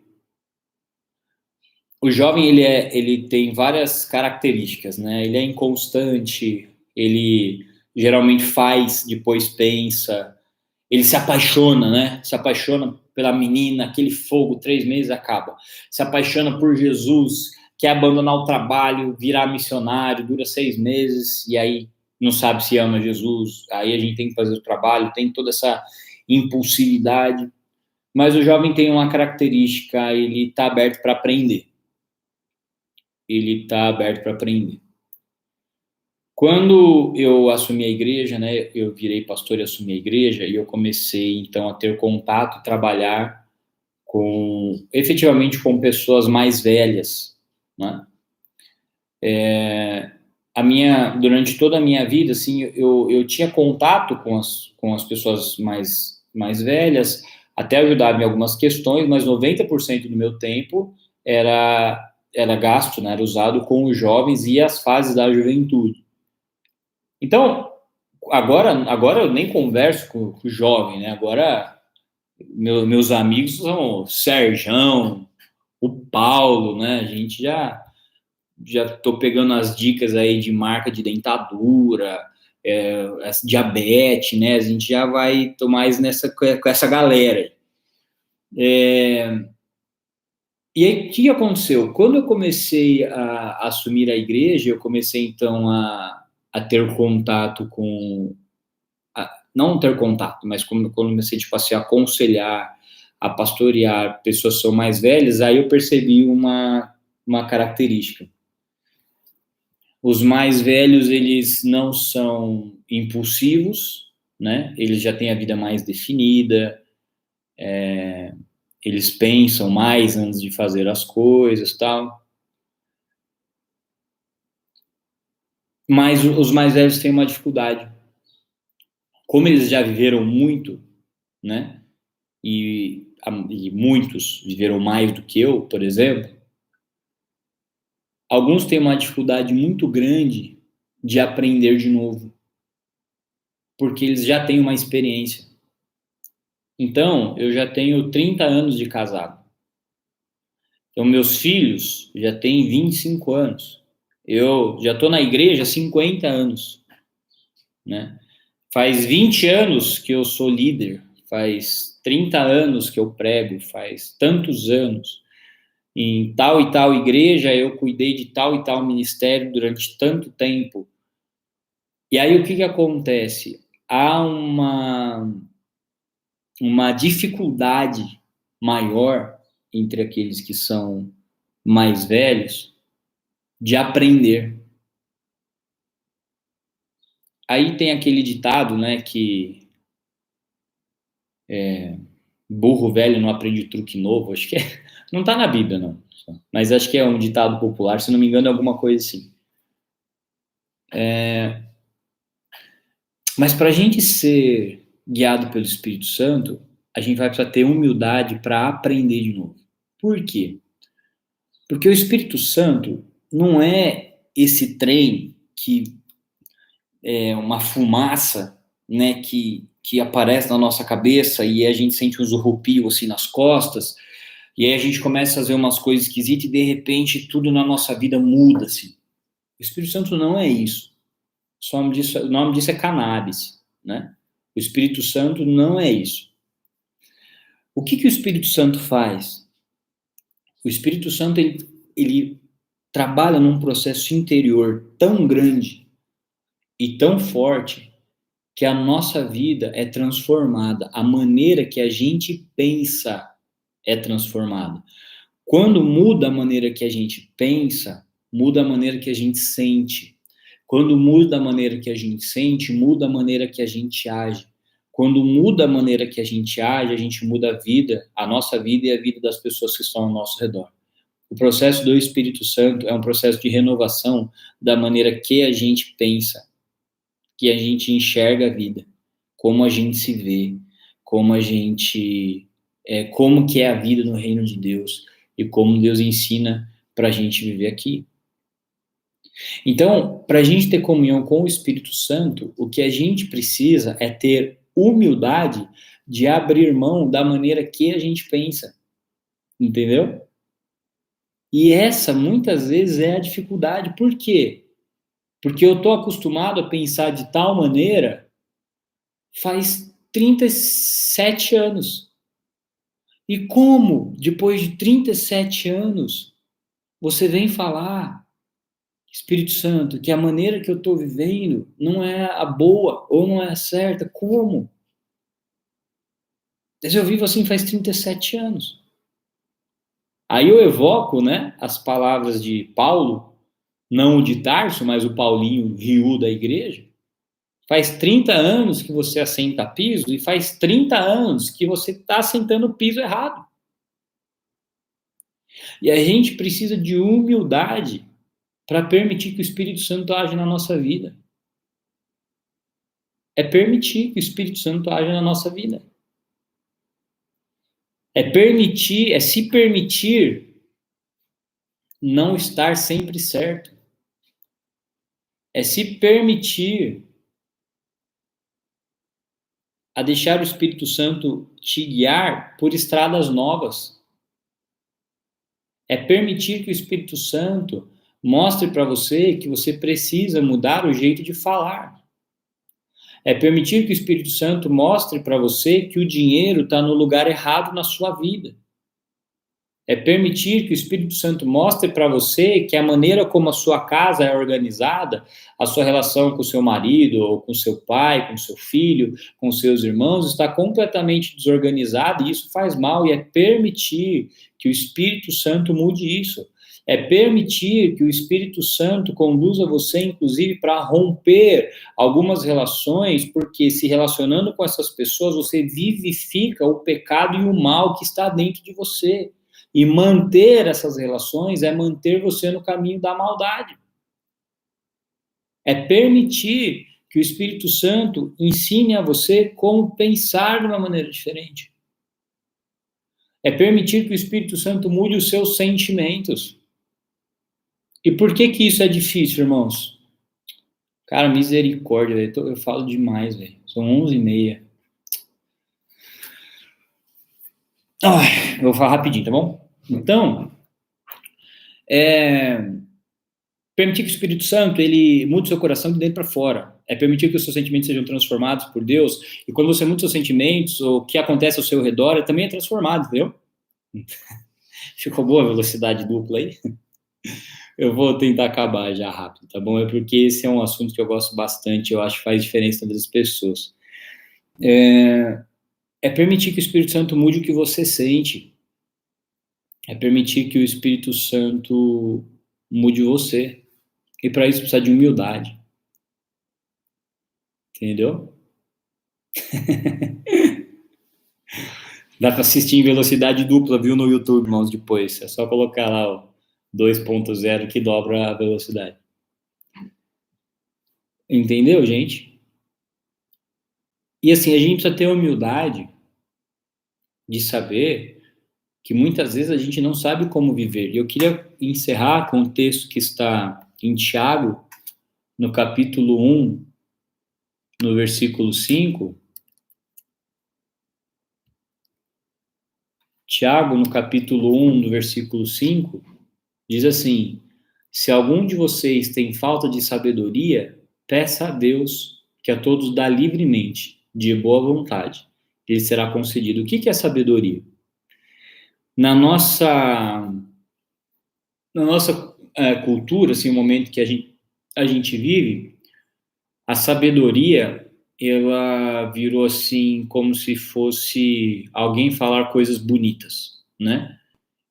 o jovem ele tem várias características, né? Ele é inconstante, ele geralmente faz, depois pensa, ele se apaixona, né? Se apaixona pela menina, aquele fogo, 3 meses acaba. Se apaixona por Jesus, quer abandonar o trabalho, virar missionário, dura 6 meses e aí não sabe se ama Jesus. Aí a gente tem que fazer o trabalho, tem toda essa impulsividade. Mas o jovem tem uma característica, ele está aberto para aprender. Ele está aberto para aprender. Quando eu assumi a igreja, né, eu virei pastor e assumi a igreja, e eu comecei, então, a ter contato e trabalhar efetivamente com pessoas mais velhas, né? Durante toda a minha vida, assim, eu tinha contato com as pessoas mais velhas, até ajudava em algumas questões, mas 90% do meu tempo era gasto, né, era usado com os jovens e as fases da juventude. Então, agora eu nem converso com o jovem, né? Agora meus amigos são o Serjão, o Paulo, né? A gente já tô pegando as dicas aí de marca de dentadura, diabetes, né? A gente já vai tomar mais com essa galera. E aí, o que aconteceu? Quando eu comecei a assumir a igreja, eu comecei, então, a ter contato com... não ter contato, mas quando comecei, tipo, a se aconselhar, a pastorear pessoas que são mais velhas, aí eu percebi uma característica. Os mais velhos, eles não são impulsivos, né? Eles já têm a vida mais definida, eles pensam mais antes de fazer as coisas, tal. Mas os mais velhos têm uma dificuldade. Como eles já viveram muito, né? E muitos viveram mais do que eu, por exemplo, alguns têm uma dificuldade muito grande de aprender de novo, porque eles já têm uma experiência. Então, eu já tenho 30 anos de casado. Então, meus filhos já têm 25 anos. Eu já estou na igreja há 50 anos, né? Faz 20 anos que eu sou líder, faz 30 anos que eu prego, faz tantos anos. Em tal e tal igreja, eu cuidei de tal e tal ministério durante tanto tempo. E aí, o que acontece? Há uma dificuldade maior entre aqueles que são mais velhos de aprender. Aí tem aquele ditado, né, que burro velho não aprende truque novo, acho que não está na Bíblia, não, mas acho que é um ditado popular, se não me engano é alguma coisa assim. Mas para a gente ser guiado pelo Espírito Santo, a gente vai precisar ter humildade para aprender de novo. Por quê? Porque o Espírito Santo não é esse trem que é uma fumaça, né, que aparece na nossa cabeça e a gente sente um zurrupio assim nas costas, e aí a gente começa a fazer umas coisas esquisitas e de repente tudo na nossa vida muda assim. O Espírito Santo não é isso. O nome disso é cannabis, né? O Espírito Santo não é isso. O que o Espírito Santo faz? O Espírito Santo, ele trabalha num processo interior tão grande e tão forte que a nossa vida é transformada. A maneira que a gente pensa é transformada. Quando muda a maneira que a gente pensa, muda a maneira que a gente sente. Quando muda a maneira que a gente sente, muda a maneira que a gente age. Quando muda a maneira que a gente age, a gente muda a vida, a nossa vida e a vida das pessoas que estão ao nosso redor. O processo do Espírito Santo é um processo de renovação da maneira que a gente pensa, que a gente enxerga a vida, como a gente se vê, como a gente, como que é a vida no reino de Deus e como Deus ensina para a gente viver aqui. Então, para a gente ter comunhão com o Espírito Santo, o que a gente precisa é ter humildade de abrir mão da maneira que a gente pensa, entendeu? E essa, muitas vezes, é a dificuldade. Por quê? Porque eu estou acostumado a pensar de tal maneira faz 37 anos. E como, depois de 37 anos, você vem falar, Espírito Santo, que a maneira que eu estou vivendo não é a boa ou não é a certa? Como? Mas eu vivo assim faz 37 anos. Aí eu evoco, né, as palavras de Paulo, não o de Tarso, mas o Paulinho Riu da igreja. Faz 30 anos que você assenta piso e faz 30 anos que você está assentando piso errado. E a gente precisa de humildade para permitir que o Espírito Santo age na nossa vida. É permitir que o Espírito Santo age na nossa vida. É se permitir não estar sempre certo. É se permitir a deixar o Espírito Santo te guiar por estradas novas. É permitir que o Espírito Santo mostre para você que você precisa mudar o jeito de falar. É permitir que o Espírito Santo mostre para você que o dinheiro está no lugar errado na sua vida. É permitir que o Espírito Santo mostre para você que a maneira como a sua casa é organizada, a sua relação com o seu marido, ou com o seu pai, com o seu filho, com os seus irmãos, está completamente desorganizada e isso faz mal. E é permitir que o Espírito Santo mude isso. É permitir que o Espírito Santo conduza você, inclusive, para romper algumas relações, porque se relacionando com essas pessoas, você vivifica o pecado e o mal que está dentro de você. E manter essas relações é manter você no caminho da maldade. É permitir que o Espírito Santo ensine a você como pensar de uma maneira diferente. É permitir que o Espírito Santo mude os seus sentimentos. E por que isso é difícil, irmãos? Cara, misericórdia, velho. Eu falo demais, velho. São 11h30. Eu vou falar rapidinho, tá bom? Então, permitir que o Espírito Santo, ele mude o seu coração de dentro para fora. É permitir que os seus sentimentos sejam transformados por Deus. E quando você muda os seus sentimentos, o que acontece ao seu redor também é transformado, entendeu? Ficou boa a velocidade dupla aí? Eu vou tentar acabar já rápido, tá bom? É porque esse é um assunto que eu gosto bastante, eu acho que faz diferença entre as pessoas. É permitir que o Espírito Santo mude o que você sente. É permitir que o Espírito Santo mude você. E para isso precisa de humildade. Entendeu? Dá para assistir em velocidade dupla, viu, no YouTube, irmãos, depois. É só colocar lá o 2.0 que dobra a velocidade. Entendeu, gente? E assim, a gente precisa ter humildade de saber que muitas vezes a gente não sabe como viver. E eu queria encerrar com um texto que está em Tiago, no capítulo 1, no versículo 5. Tiago, no capítulo 1, no versículo 5, diz assim: se algum de vocês tem falta de sabedoria, peça a Deus, que a todos dá livremente, de boa vontade, e lhe será concedido. O que é sabedoria? Na nossa cultura, assim, o momento que a gente vive, a sabedoria, ela virou assim como se fosse alguém falar coisas bonitas, né?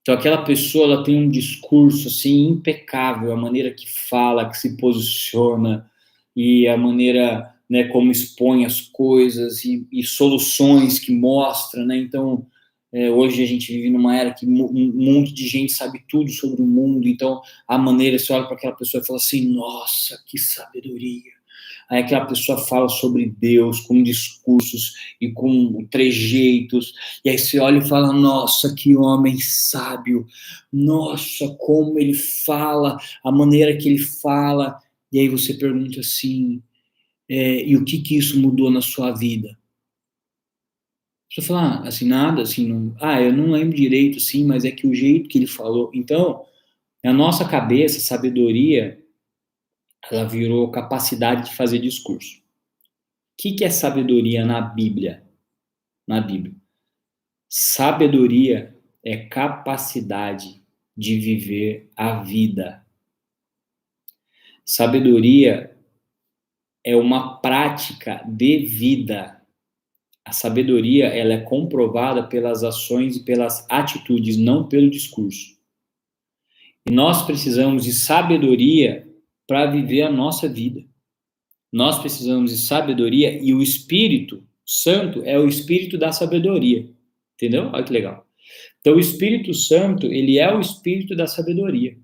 Então, aquela pessoa, ela tem um discurso, assim, impecável, a maneira que fala, que se posiciona, e a maneira, né, como expõe as coisas, e soluções que mostra, né? Então, hoje a gente vive numa era que um monte de gente sabe tudo sobre o mundo, então, a maneira, você olha para aquela pessoa e fala assim, nossa, que sabedoria. Aí aquela pessoa fala sobre Deus com discursos e com trejeitos, e aí você olha e fala, nossa, que homem sábio, nossa, como ele fala, a maneira que ele fala, e aí você pergunta assim, e o que isso mudou na sua vida? Você fala, assim, nada, assim, não, eu não lembro direito, sim, mas é que o jeito que ele falou, então, na nossa cabeça, sabedoria, ela virou capacidade de fazer discurso. O que é sabedoria na Bíblia? Na Bíblia. Sabedoria é capacidade de viver a vida. Sabedoria é uma prática de vida. A sabedoria, ela é comprovada pelas ações e pelas atitudes, não pelo discurso. E nós precisamos de sabedoria para viver a nossa vida. Nós precisamos de sabedoria e o Espírito Santo é o Espírito da sabedoria. Entendeu? Olha que legal. Então, o Espírito Santo, ele é o Espírito da sabedoria.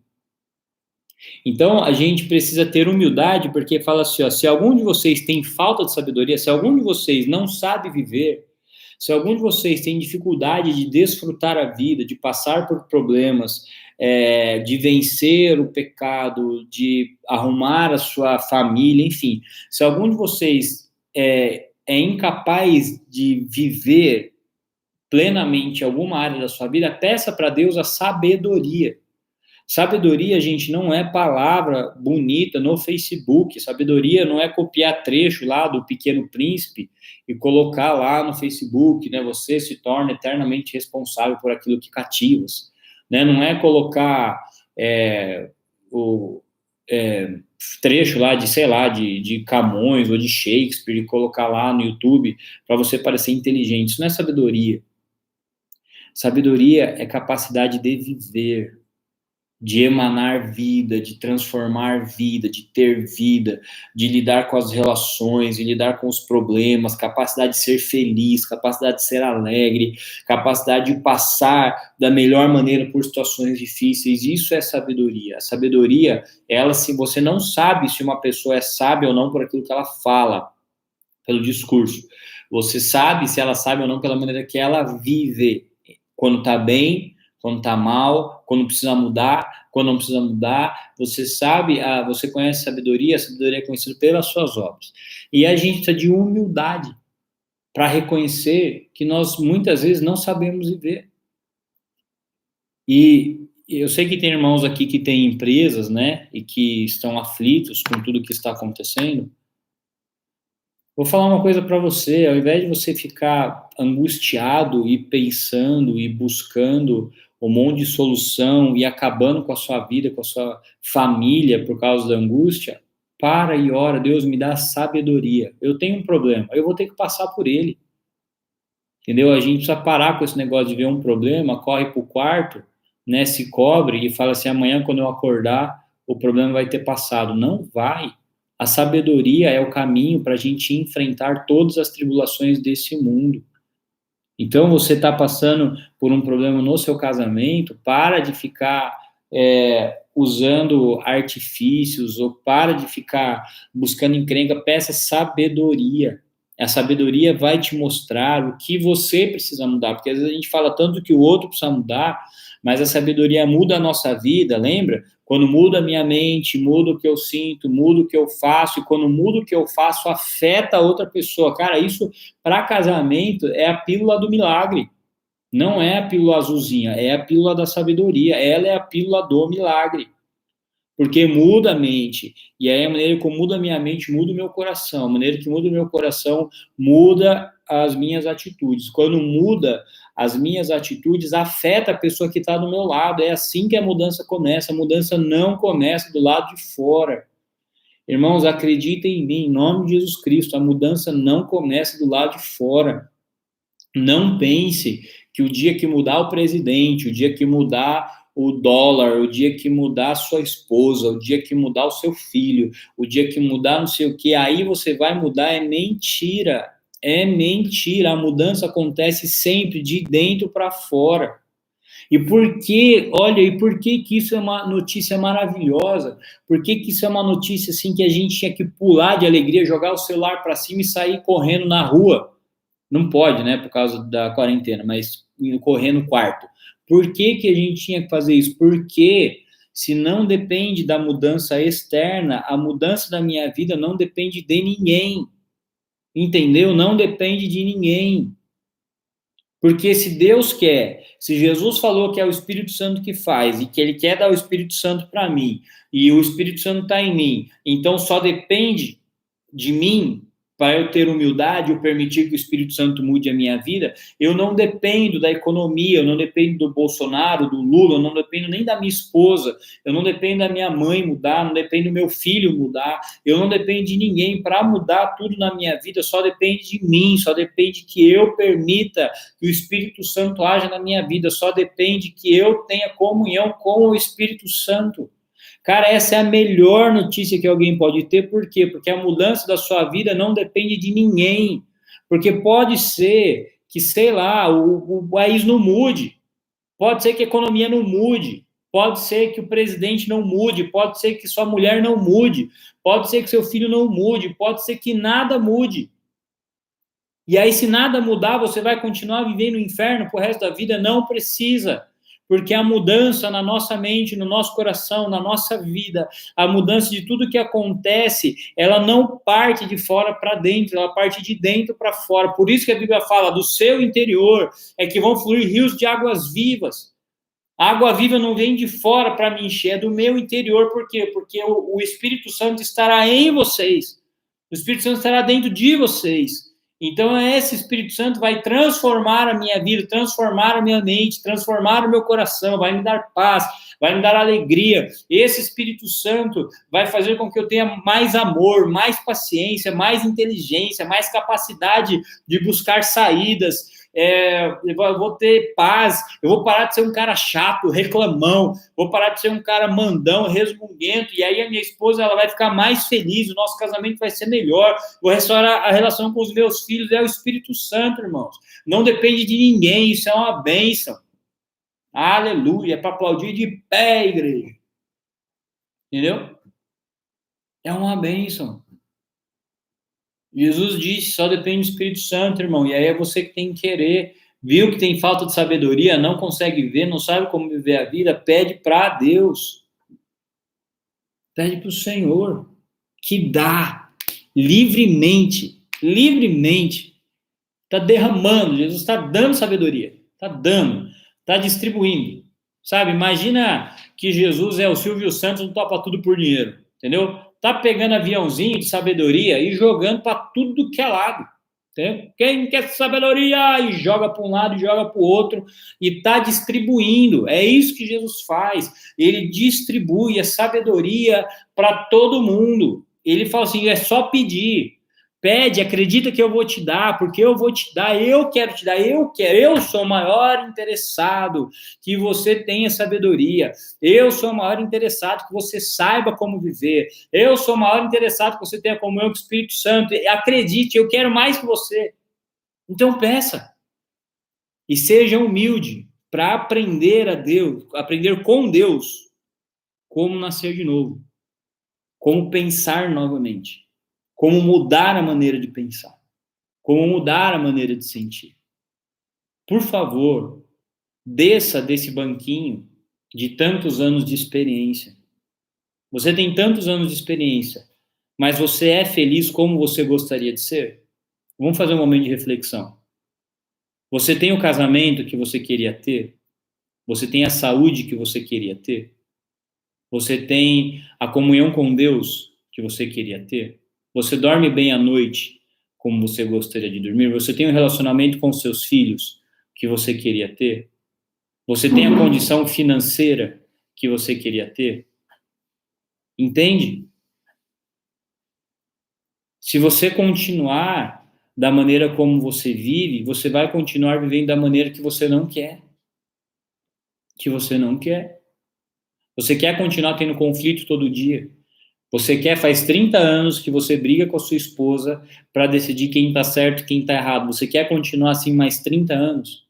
Então, a gente precisa ter humildade, porque fala assim, ó, se algum de vocês tem falta de sabedoria, se algum de vocês não sabe viver, se algum de vocês tem dificuldade de desfrutar a vida, de passar por problemas, de vencer o pecado, de arrumar a sua família, enfim, se algum de vocês é incapaz de viver plenamente alguma área da sua vida, peça para Deus a sabedoria. Sabedoria, gente, não é palavra bonita no Facebook. Sabedoria não é copiar trecho lá do Pequeno Príncipe e colocar lá no Facebook, né? Você se torna eternamente responsável por aquilo que cativas, né? Não é colocar o trecho lá de, sei lá, de Camões ou de Shakespeare e colocar lá no YouTube para você parecer inteligente. Isso não é sabedoria. Sabedoria é capacidade de viver, de emanar vida, de transformar vida, de ter vida, de lidar com as relações, de lidar com os problemas, capacidade de ser feliz, capacidade de ser alegre, capacidade de passar da melhor maneira por situações difíceis. Isso é sabedoria. A sabedoria, ela, se você não sabe se uma pessoa é sábia ou não por aquilo que ela fala, pelo discurso. Você sabe se ela sabe ou não pela maneira que ela vive. Quando está bem, quando está mal, quando precisa mudar, quando não precisa mudar. Você sabe, você conhece a sabedoria é conhecida pelas suas obras. E a gente precisa de humildade para reconhecer que nós muitas vezes não sabemos viver. E eu sei que tem irmãos aqui que têm empresas, né, e que estão aflitos com tudo que está acontecendo. Vou falar uma coisa para você, ao invés de você ficar angustiado e pensando e buscando um monte de solução e acabando com a sua vida, com a sua família por causa da angústia, para e ora, Deus me dá sabedoria. Eu tenho um problema, eu vou ter que passar por ele. Entendeu? A gente precisa parar com esse negócio de ver um problema, corre para o quarto, né, se cobre e fala assim, amanhã quando eu acordar, o problema vai ter passado. Não vai. A sabedoria é o caminho para a gente enfrentar todas as tribulações desse mundo. Então, você está passando por um problema no seu casamento, para de ficar usando artifícios, ou para de ficar buscando encrenca, peça sabedoria. A sabedoria vai te mostrar o que você precisa mudar, porque às vezes a gente fala tanto que o outro precisa mudar, mas a sabedoria muda a nossa vida, lembra? Quando muda a minha mente, muda o que eu sinto, muda o que eu faço, e quando muda o que eu faço, afeta a outra pessoa. Cara, isso para casamento é a pílula do milagre. Não é a pílula azulzinha, é a pílula da sabedoria. Ela é a pílula do milagre. Porque muda a mente. E aí a maneira como muda a minha mente, muda o meu coração. A maneira que muda o meu coração, muda as minhas atitudes. Quando muda as minhas atitudes, afeta a pessoa que está do meu lado. É assim que a mudança começa. A mudança não começa do lado de fora. Irmãos, acreditem em mim, em nome de Jesus Cristo. A mudança não começa do lado de fora. Não pense que o dia que mudar o presidente, o dia que mudar o dólar, o dia que mudar a sua esposa, o dia que mudar o seu filho, o dia que mudar não sei o que, aí você vai mudar, é mentira. É mentira, a mudança acontece sempre de dentro para fora. E por que, olha, e por que isso é uma notícia maravilhosa? Por que isso é uma notícia assim que a gente tinha que pular de alegria, jogar o celular para cima e sair correndo na rua? Não pode, né, por causa da quarentena, mas correr no quarto. Por que a gente tinha que fazer isso? Porque se não depende da mudança externa, a mudança da minha vida não depende de ninguém. Entendeu? Não depende de ninguém. Porque se Deus quer, se Jesus falou que é o Espírito Santo que faz e que ele quer dar o Espírito Santo para mim, e o Espírito Santo está em mim, então só depende de mim para eu ter humildade ou permitir que o Espírito Santo mude a minha vida, eu não dependo da economia, eu não dependo do Bolsonaro, do Lula, eu não dependo nem da minha esposa, eu não dependo da minha mãe mudar, não dependo do meu filho mudar, eu não dependo de ninguém para mudar tudo na minha vida, só depende de mim, só depende que eu permita que o Espírito Santo haja na minha vida, só depende que eu tenha comunhão com o Espírito Santo. Cara, essa é a melhor notícia que alguém pode ter, por quê? Porque a mudança da sua vida não depende de ninguém, porque pode ser que, sei lá, o país não mude, pode ser que a economia não mude, pode ser que o presidente não mude, pode ser que sua mulher não mude, pode ser que seu filho não mude, pode ser que nada mude. E aí, se nada mudar, você vai continuar vivendo o inferno pro resto da vida? Não precisa. Porque a mudança na nossa mente, no nosso coração, na nossa vida, a mudança de tudo que acontece, ela não parte de fora para dentro, ela parte de dentro para fora. Por isso que a Bíblia fala, do seu interior é que vão fluir rios de águas vivas. A água viva não vem de fora para me encher, é do meu interior. Por quê? Porque o Espírito Santo estará em vocês. O Espírito Santo estará dentro de vocês. Então, esse Espírito Santo vai transformar a minha vida, transformar a minha mente, transformar o meu coração, vai me dar paz, vai me dar alegria. Esse Espírito Santo vai fazer com que eu tenha mais amor, mais paciência, mais inteligência, mais capacidade de buscar saídas. Eu vou ter paz, eu vou parar de ser um cara chato, reclamão, vou parar de ser um cara mandão, resmunguento, e aí a minha esposa ela vai ficar mais feliz, o nosso casamento vai ser melhor, vou restaurar a relação com os meus filhos, é o Espírito Santo, irmãos. Não depende de ninguém, isso é uma bênção. Aleluia, é para aplaudir de pé, igreja. Entendeu? É uma bênção. Jesus disse, só depende do Espírito Santo, irmão. E aí é você que tem que querer. Viu que tem falta de sabedoria, não consegue ver, não sabe como viver a vida, pede para Deus. Pede para o Senhor, que dá livremente, livremente. Está derramando, Jesus está dando sabedoria, está dando, está distribuindo. Sabe, imagina que Jesus é o Silvio Santos, não topa tudo por dinheiro, entendeu? Tá pegando aviãozinho de sabedoria e jogando para tudo que é lado. Entendeu? Quem quer sabedoria e joga para um lado e joga para o outro e está distribuindo. É isso que Jesus faz. Ele distribui a sabedoria para todo mundo. Ele fala assim: é só pedir. Pede, acredita que eu vou te dar, porque eu vou te dar, eu quero te dar, eu sou o maior interessado que você tenha sabedoria, eu sou o maior interessado que você saiba como viver, eu sou o maior interessado que você tenha comunhão com o Espírito Santo, acredite, eu quero mais que você. Então peça, e seja humilde para aprender a Deus, aprender com Deus, como nascer de novo, como pensar novamente, como mudar a maneira de pensar, como mudar a maneira de sentir. Por favor, desça desse banquinho de tantos anos de experiência. Você tem tantos anos de experiência, mas você é feliz como você gostaria de ser? Vamos fazer um momento de reflexão. Você tem o casamento que você queria ter? Você tem a saúde que você queria ter? Você tem a comunhão com Deus que você queria ter? Você dorme bem à noite como você gostaria de dormir? Você tem um relacionamento com seus filhos que você queria ter? Você tem a condição financeira que você queria ter? Entende? Se você continuar da maneira como você vive, você vai continuar vivendo da maneira que você não quer. Que você não quer. Você quer continuar tendo conflito todo dia. Você quer, faz 30 anos que você briga com a sua esposa para decidir quem está certo e quem está errado. Você quer continuar assim mais 30 anos?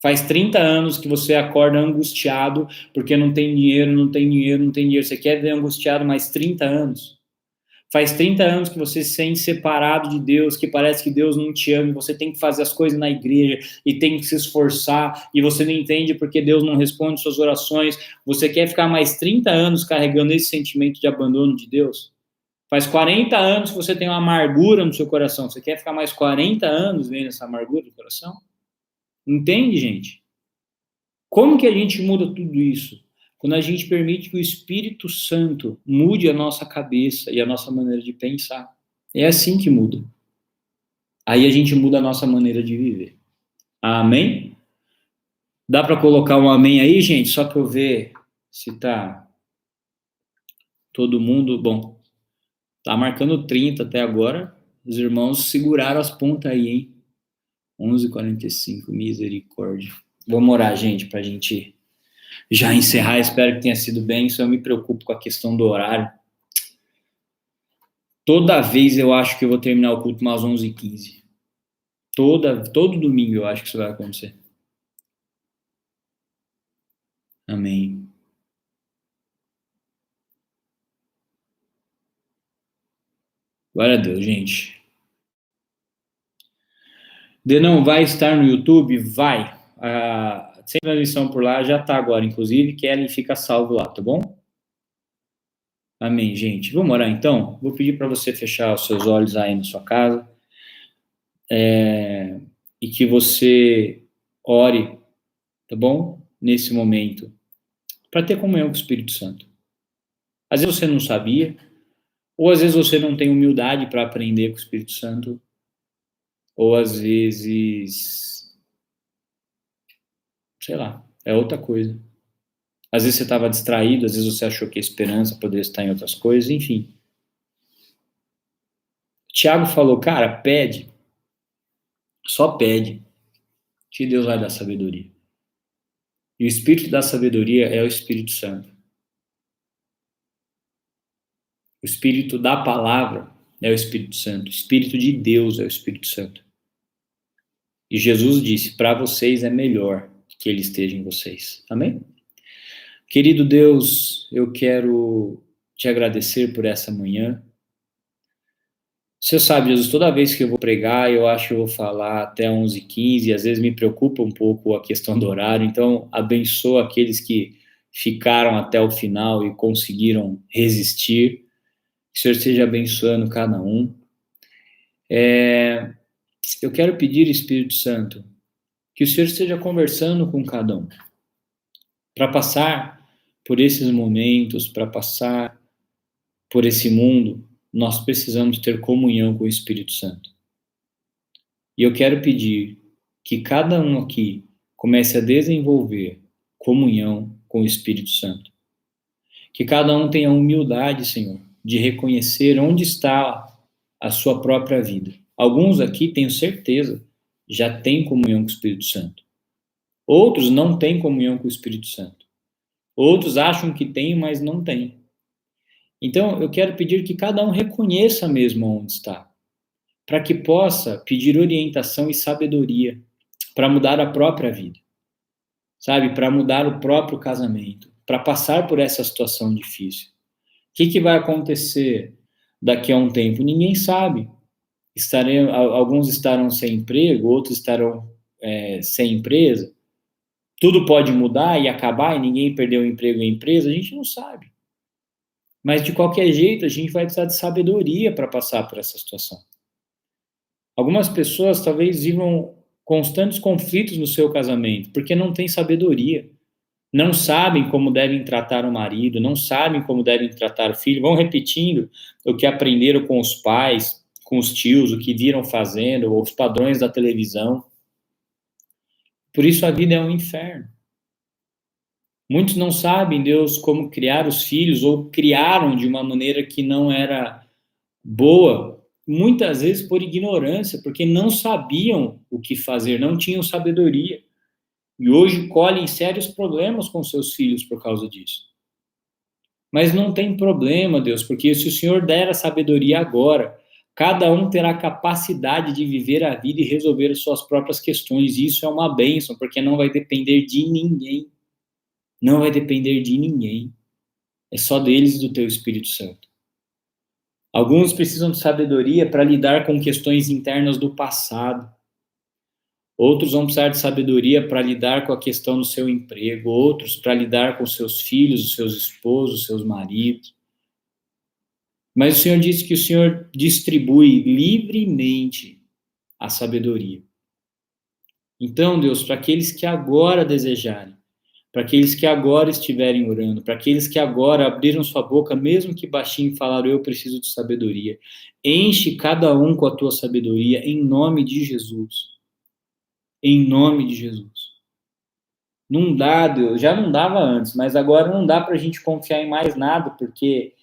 Faz 30 anos que você acorda angustiado porque não tem dinheiro, não tem dinheiro, não tem dinheiro. Você quer ver angustiado mais 30 anos? Faz 30 anos que você se sente separado de Deus, que parece que Deus não te ama, você tem que fazer as coisas na igreja e tem que se esforçar, e você não entende porque Deus não responde suas orações. Você quer ficar mais 30 anos carregando esse sentimento de abandono de Deus? Faz 40 anos que você tem uma amargura no seu coração. Você quer ficar mais 40 anos vendo essa amargura no coração? Entende, gente? Como que a gente muda tudo isso? Quando a gente permite que o Espírito Santo mude a nossa cabeça e a nossa maneira de pensar. É assim que muda. Aí a gente muda a nossa maneira de viver. Amém? Dá para colocar um amém aí, gente? Só para eu ver se tá todo mundo... Bom, tá marcando 30 até agora. Os irmãos seguraram as pontas aí, hein? 11h45, misericórdia. Vamos orar, gente, pra gente já encerrar. Espero que tenha sido bem. Só eu me preocupo com a questão do horário. Toda vez eu acho que eu vou terminar o culto umas 11h15. Todo domingo eu acho que isso vai acontecer. Amém. Glória a Deus, gente. Denão, vai estar no YouTube? Vai. Sempre a lição por lá, já tá agora, inclusive, que ela fica salvo lá, tá bom? Amém, gente. Vamos orar então? Vou pedir para você fechar os seus olhos aí na sua casa. E que você ore, tá bom? Nesse momento, para ter comunhão com o Espírito Santo. Às vezes você não sabia, ou às vezes você não tem humildade para aprender com o Espírito Santo, ou às vezes, sei lá, é outra coisa. Às vezes você estava distraído, às vezes você achou que a esperança poderia estar em outras coisas, enfim. Tiago falou, cara, pede, só pede, que Deus vai dar sabedoria. E o Espírito da sabedoria é o Espírito Santo. O Espírito da palavra é o Espírito Santo. O Espírito de Deus é o Espírito Santo. E Jesus disse, para vocês é melhor que ele esteja em vocês. Amém? Querido Deus, eu quero te agradecer por essa manhã. Você sabe, Jesus, toda vez que eu vou pregar, eu acho que eu vou falar até 11h15, às vezes me preocupa um pouco a questão do horário, então abençoa aqueles que ficaram até o final e conseguiram resistir. Que o Senhor esteja abençoando cada um. Eu quero pedir, Espírito Santo, que o Senhor esteja conversando com cada um, para passar por esses momentos, para passar por esse mundo, nós precisamos ter comunhão com o Espírito Santo. E eu quero pedir que cada um aqui comece a desenvolver comunhão com o Espírito Santo. Que cada um tenha humildade, Senhor, de reconhecer onde está a sua própria vida. Alguns aqui, tenho certeza, já têm comunhão com o Espírito Santo. Outros não têm comunhão com o Espírito Santo. Outros acham que têm, mas não têm. Então, eu quero pedir que cada um reconheça mesmo onde está, para que possa pedir orientação e sabedoria para mudar a própria vida, sabe? Para mudar o próprio casamento, para passar por essa situação difícil. O que vai acontecer daqui a um tempo? Ninguém sabe. Alguns estarão sem emprego, outros estarão sem empresa. Tudo pode mudar e acabar e ninguém perdeu o emprego e a empresa, a gente não sabe. Mas, de qualquer jeito, a gente vai precisar de sabedoria para passar por essa situação. Algumas pessoas talvez vivam constantes conflitos no seu casamento, porque não têm sabedoria. Não sabem como devem tratar o marido, não sabem como devem tratar o filho, vão repetindo o que aprenderam com os pais, com os tios, o que viram fazendo, os padrões da televisão. Por isso a vida é um inferno. Muitos não sabem, Deus, como criar os filhos, ou criaram de uma maneira que não era boa muitas vezes por ignorância, porque não sabiam o que fazer, não tinham sabedoria. E hoje colhem sérios problemas com seus filhos por causa disso. Mas não tem problema, Deus, porque se o Senhor der a sabedoria agora, cada um terá capacidade de viver a vida e resolver as suas próprias questões. E isso é uma bênção, porque não vai depender de ninguém. Não vai depender de ninguém. É só deles e do teu Espírito Santo. Alguns precisam de sabedoria para lidar com questões internas do passado. Outros vão precisar de sabedoria para lidar com a questão do seu emprego. Outros para lidar com seus filhos, os seus esposos, os seus maridos. Mas o Senhor disse que o Senhor distribui livremente a sabedoria. Então, Deus, para aqueles que agora desejarem, para aqueles que agora estiverem orando, para aqueles que agora abriram sua boca, mesmo que baixinho, falaram, eu preciso de sabedoria. Enche cada um com a tua sabedoria, em nome de Jesus. Em nome de Jesus. Não dá, Deus, já não dava antes, mas agora não dá para a gente confiar em mais nada, porque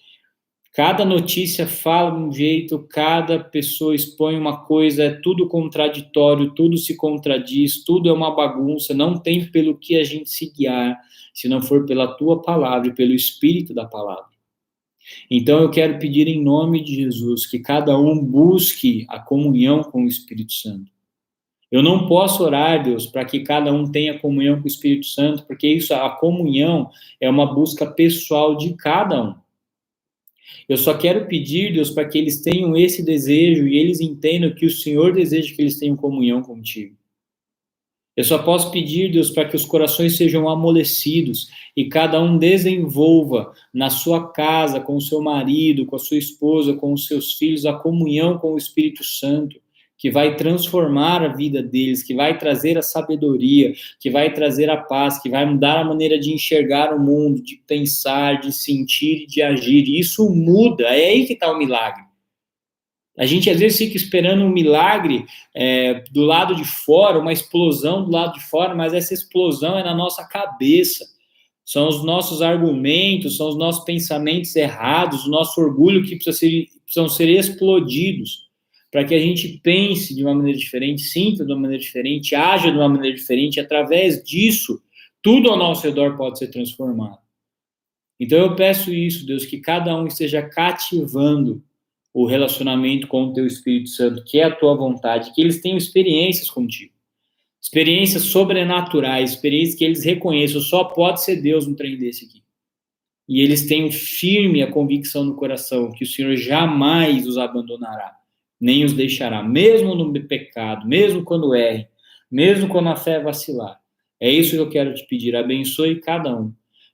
cada notícia fala de um jeito, cada pessoa expõe uma coisa, é tudo contraditório, tudo se contradiz, tudo é uma bagunça, não tem pelo que a gente se guiar, se não for pela tua palavra e pelo Espírito da palavra. Então eu quero pedir em nome de Jesus que cada um busque a comunhão com o Espírito Santo. Eu não posso orar, Deus, para que cada um tenha comunhão com o Espírito Santo, porque isso, a comunhão é uma busca pessoal de cada um. Eu só quero pedir, Deus, para que eles tenham esse desejo e eles entendam que o Senhor deseja que eles tenham comunhão contigo. Eu só posso pedir, Deus, para que os corações sejam amolecidos e cada um desenvolva na sua casa, com o seu marido, com a sua esposa, com os seus filhos, a comunhão com o Espírito Santo, que vai transformar a vida deles, que vai trazer a sabedoria, que vai trazer a paz, que vai mudar a maneira de enxergar o mundo, de pensar, de sentir e de agir. E isso muda, é aí que está o milagre. A gente às vezes fica esperando um milagre do lado de fora, uma explosão do lado de fora, mas essa explosão é na nossa cabeça. São os nossos argumentos, são os nossos pensamentos errados, o nosso orgulho que precisam ser explodidos para que a gente pense de uma maneira diferente, sinta de uma maneira diferente, haja de uma maneira diferente. E através disso, tudo ao nosso redor pode ser transformado. Então eu peço isso, Deus, que cada um esteja cativando o relacionamento com o teu Espírito Santo, que é a tua vontade, que eles tenham experiências contigo. Experiências sobrenaturais, experiências que eles reconheçam, só pode ser Deus um trem desse aqui. E eles tenham firme a convicção no coração que o Senhor jamais os abandonará, nem os deixará, mesmo no pecado, mesmo quando errem, mesmo quando a fé vacilar. É isso que eu quero te pedir, abençoe cada um.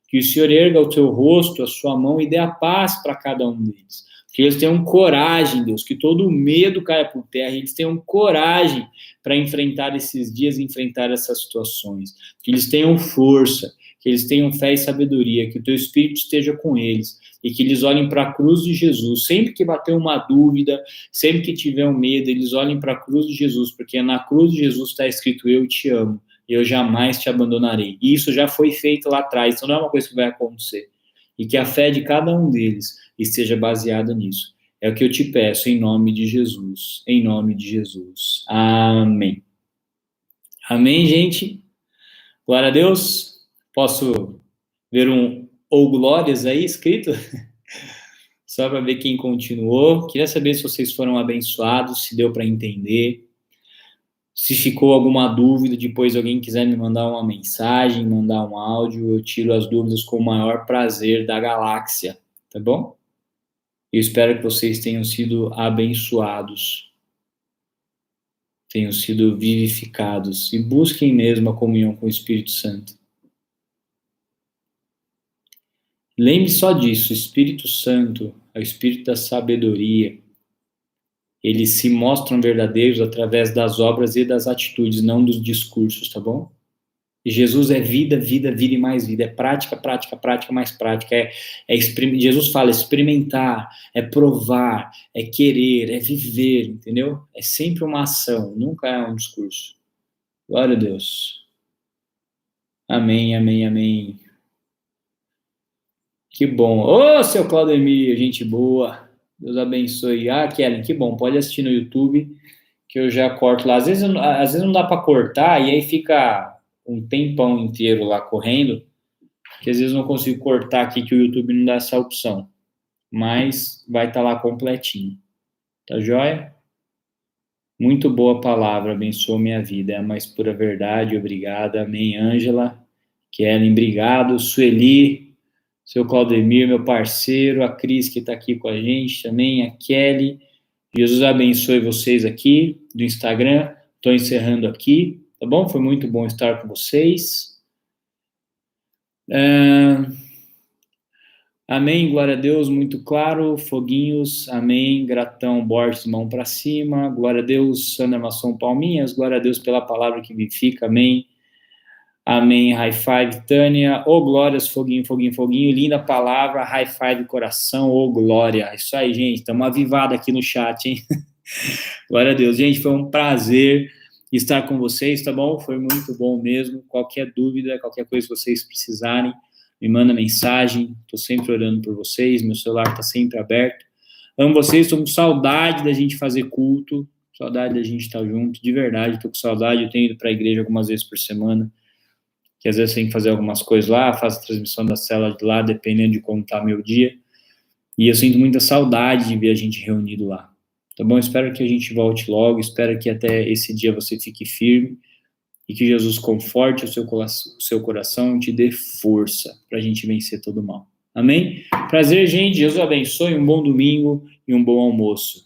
Que o Senhor erga o teu rosto, a sua mão e dê a paz para cada um deles. Que eles tenham coragem, Deus, que todo o medo caia por terra, e eles tenham coragem para enfrentar esses dias, enfrentar essas situações. Que eles tenham força, que eles tenham fé e sabedoria, que o teu Espírito esteja com eles, e que eles olhem para a cruz de Jesus. Sempre que bater uma dúvida, sempre que tiver um medo, eles olhem para a cruz de Jesus, porque na cruz de Jesus está escrito, eu te amo, eu jamais te abandonarei. E isso já foi feito lá atrás, então não é uma coisa que vai acontecer. E que a fé de cada um deles esteja baseada nisso. É o que eu te peço em nome de Jesus. Em nome de Jesus. Amém. Amém, gente? Glória a Deus. Posso ver um ou glórias aí escrito? Só para ver quem continuou. Queria saber se vocês foram abençoados, se deu para entender. Se ficou alguma dúvida, depois alguém quiser me mandar uma mensagem, mandar um áudio, eu tiro as dúvidas com o maior prazer da galáxia, tá bom? Eu espero que vocês tenham sido abençoados, tenham sido vivificados e busquem mesmo a comunhão com o Espírito Santo. Lembre só disso, o Espírito Santo é o Espírito da sabedoria. Eles se mostram verdadeiros através das obras e das atitudes, não dos discursos, tá bom? E Jesus é vida, vida, vida e mais vida. É prática, prática, prática, mais prática. Jesus fala experimentar, é provar, é querer, é viver, entendeu? É sempre uma ação, nunca é um discurso. Glória a Deus. Amém, amém, amém. Que bom. Ô, seu Claudemir, gente boa. Deus abençoe. Ah, Kelly, que bom. Pode assistir no YouTube, que eu já corto lá. Às vezes não dá para cortar, e aí fica um tempão inteiro lá correndo, que às vezes eu não consigo cortar aqui, que o YouTube não dá essa opção. Mas vai estar lá completinho. Tá joia? Muito boa palavra, abençoa minha vida. É a mais pura verdade, obrigada. Amém, Ângela. Kellen, obrigado. Sueli, seu Claudemir, meu parceiro. A Cris, que está aqui com a gente também. A Kelly. Jesus abençoe vocês aqui do Instagram. Estou encerrando aqui, tá bom? Foi muito bom estar com vocês. Amém, glória a Deus, muito claro. Foguinhos, amém. Gratão, Borges, mão para cima. Glória a Deus, Sandra Maçom, palminhas. Glória a Deus pela palavra que vivifica, amém. Amém, high five, Tânia. Ô, glórias, foguinho, foguinho, foguinho. Linda palavra, high five, coração. Ô, glória. Isso aí, gente. Estamos avivados aqui no chat, hein? Glória a Deus. Gente, foi um prazer estar com vocês, tá bom? Foi muito bom mesmo. Qualquer dúvida, qualquer coisa que vocês precisarem, me manda mensagem. Estou sempre orando por vocês. Meu celular está sempre aberto. Amo vocês. Estou com saudade da gente fazer culto. Saudade da gente estar junto. De verdade, estou com saudade. Eu tenho ido para a igreja algumas vezes por semana, que às vezes tem que fazer algumas coisas lá, faço a transmissão da célula de lá, dependendo de como está meu dia. E eu sinto muita saudade de ver a gente reunido lá. Tá bom? Espero que a gente volte logo, espero que até esse dia você fique firme e que Jesus conforte o seu coração e te dê força para a gente vencer todo o mal. Amém? Prazer, gente. Jesus abençoe. Um bom domingo e um bom almoço.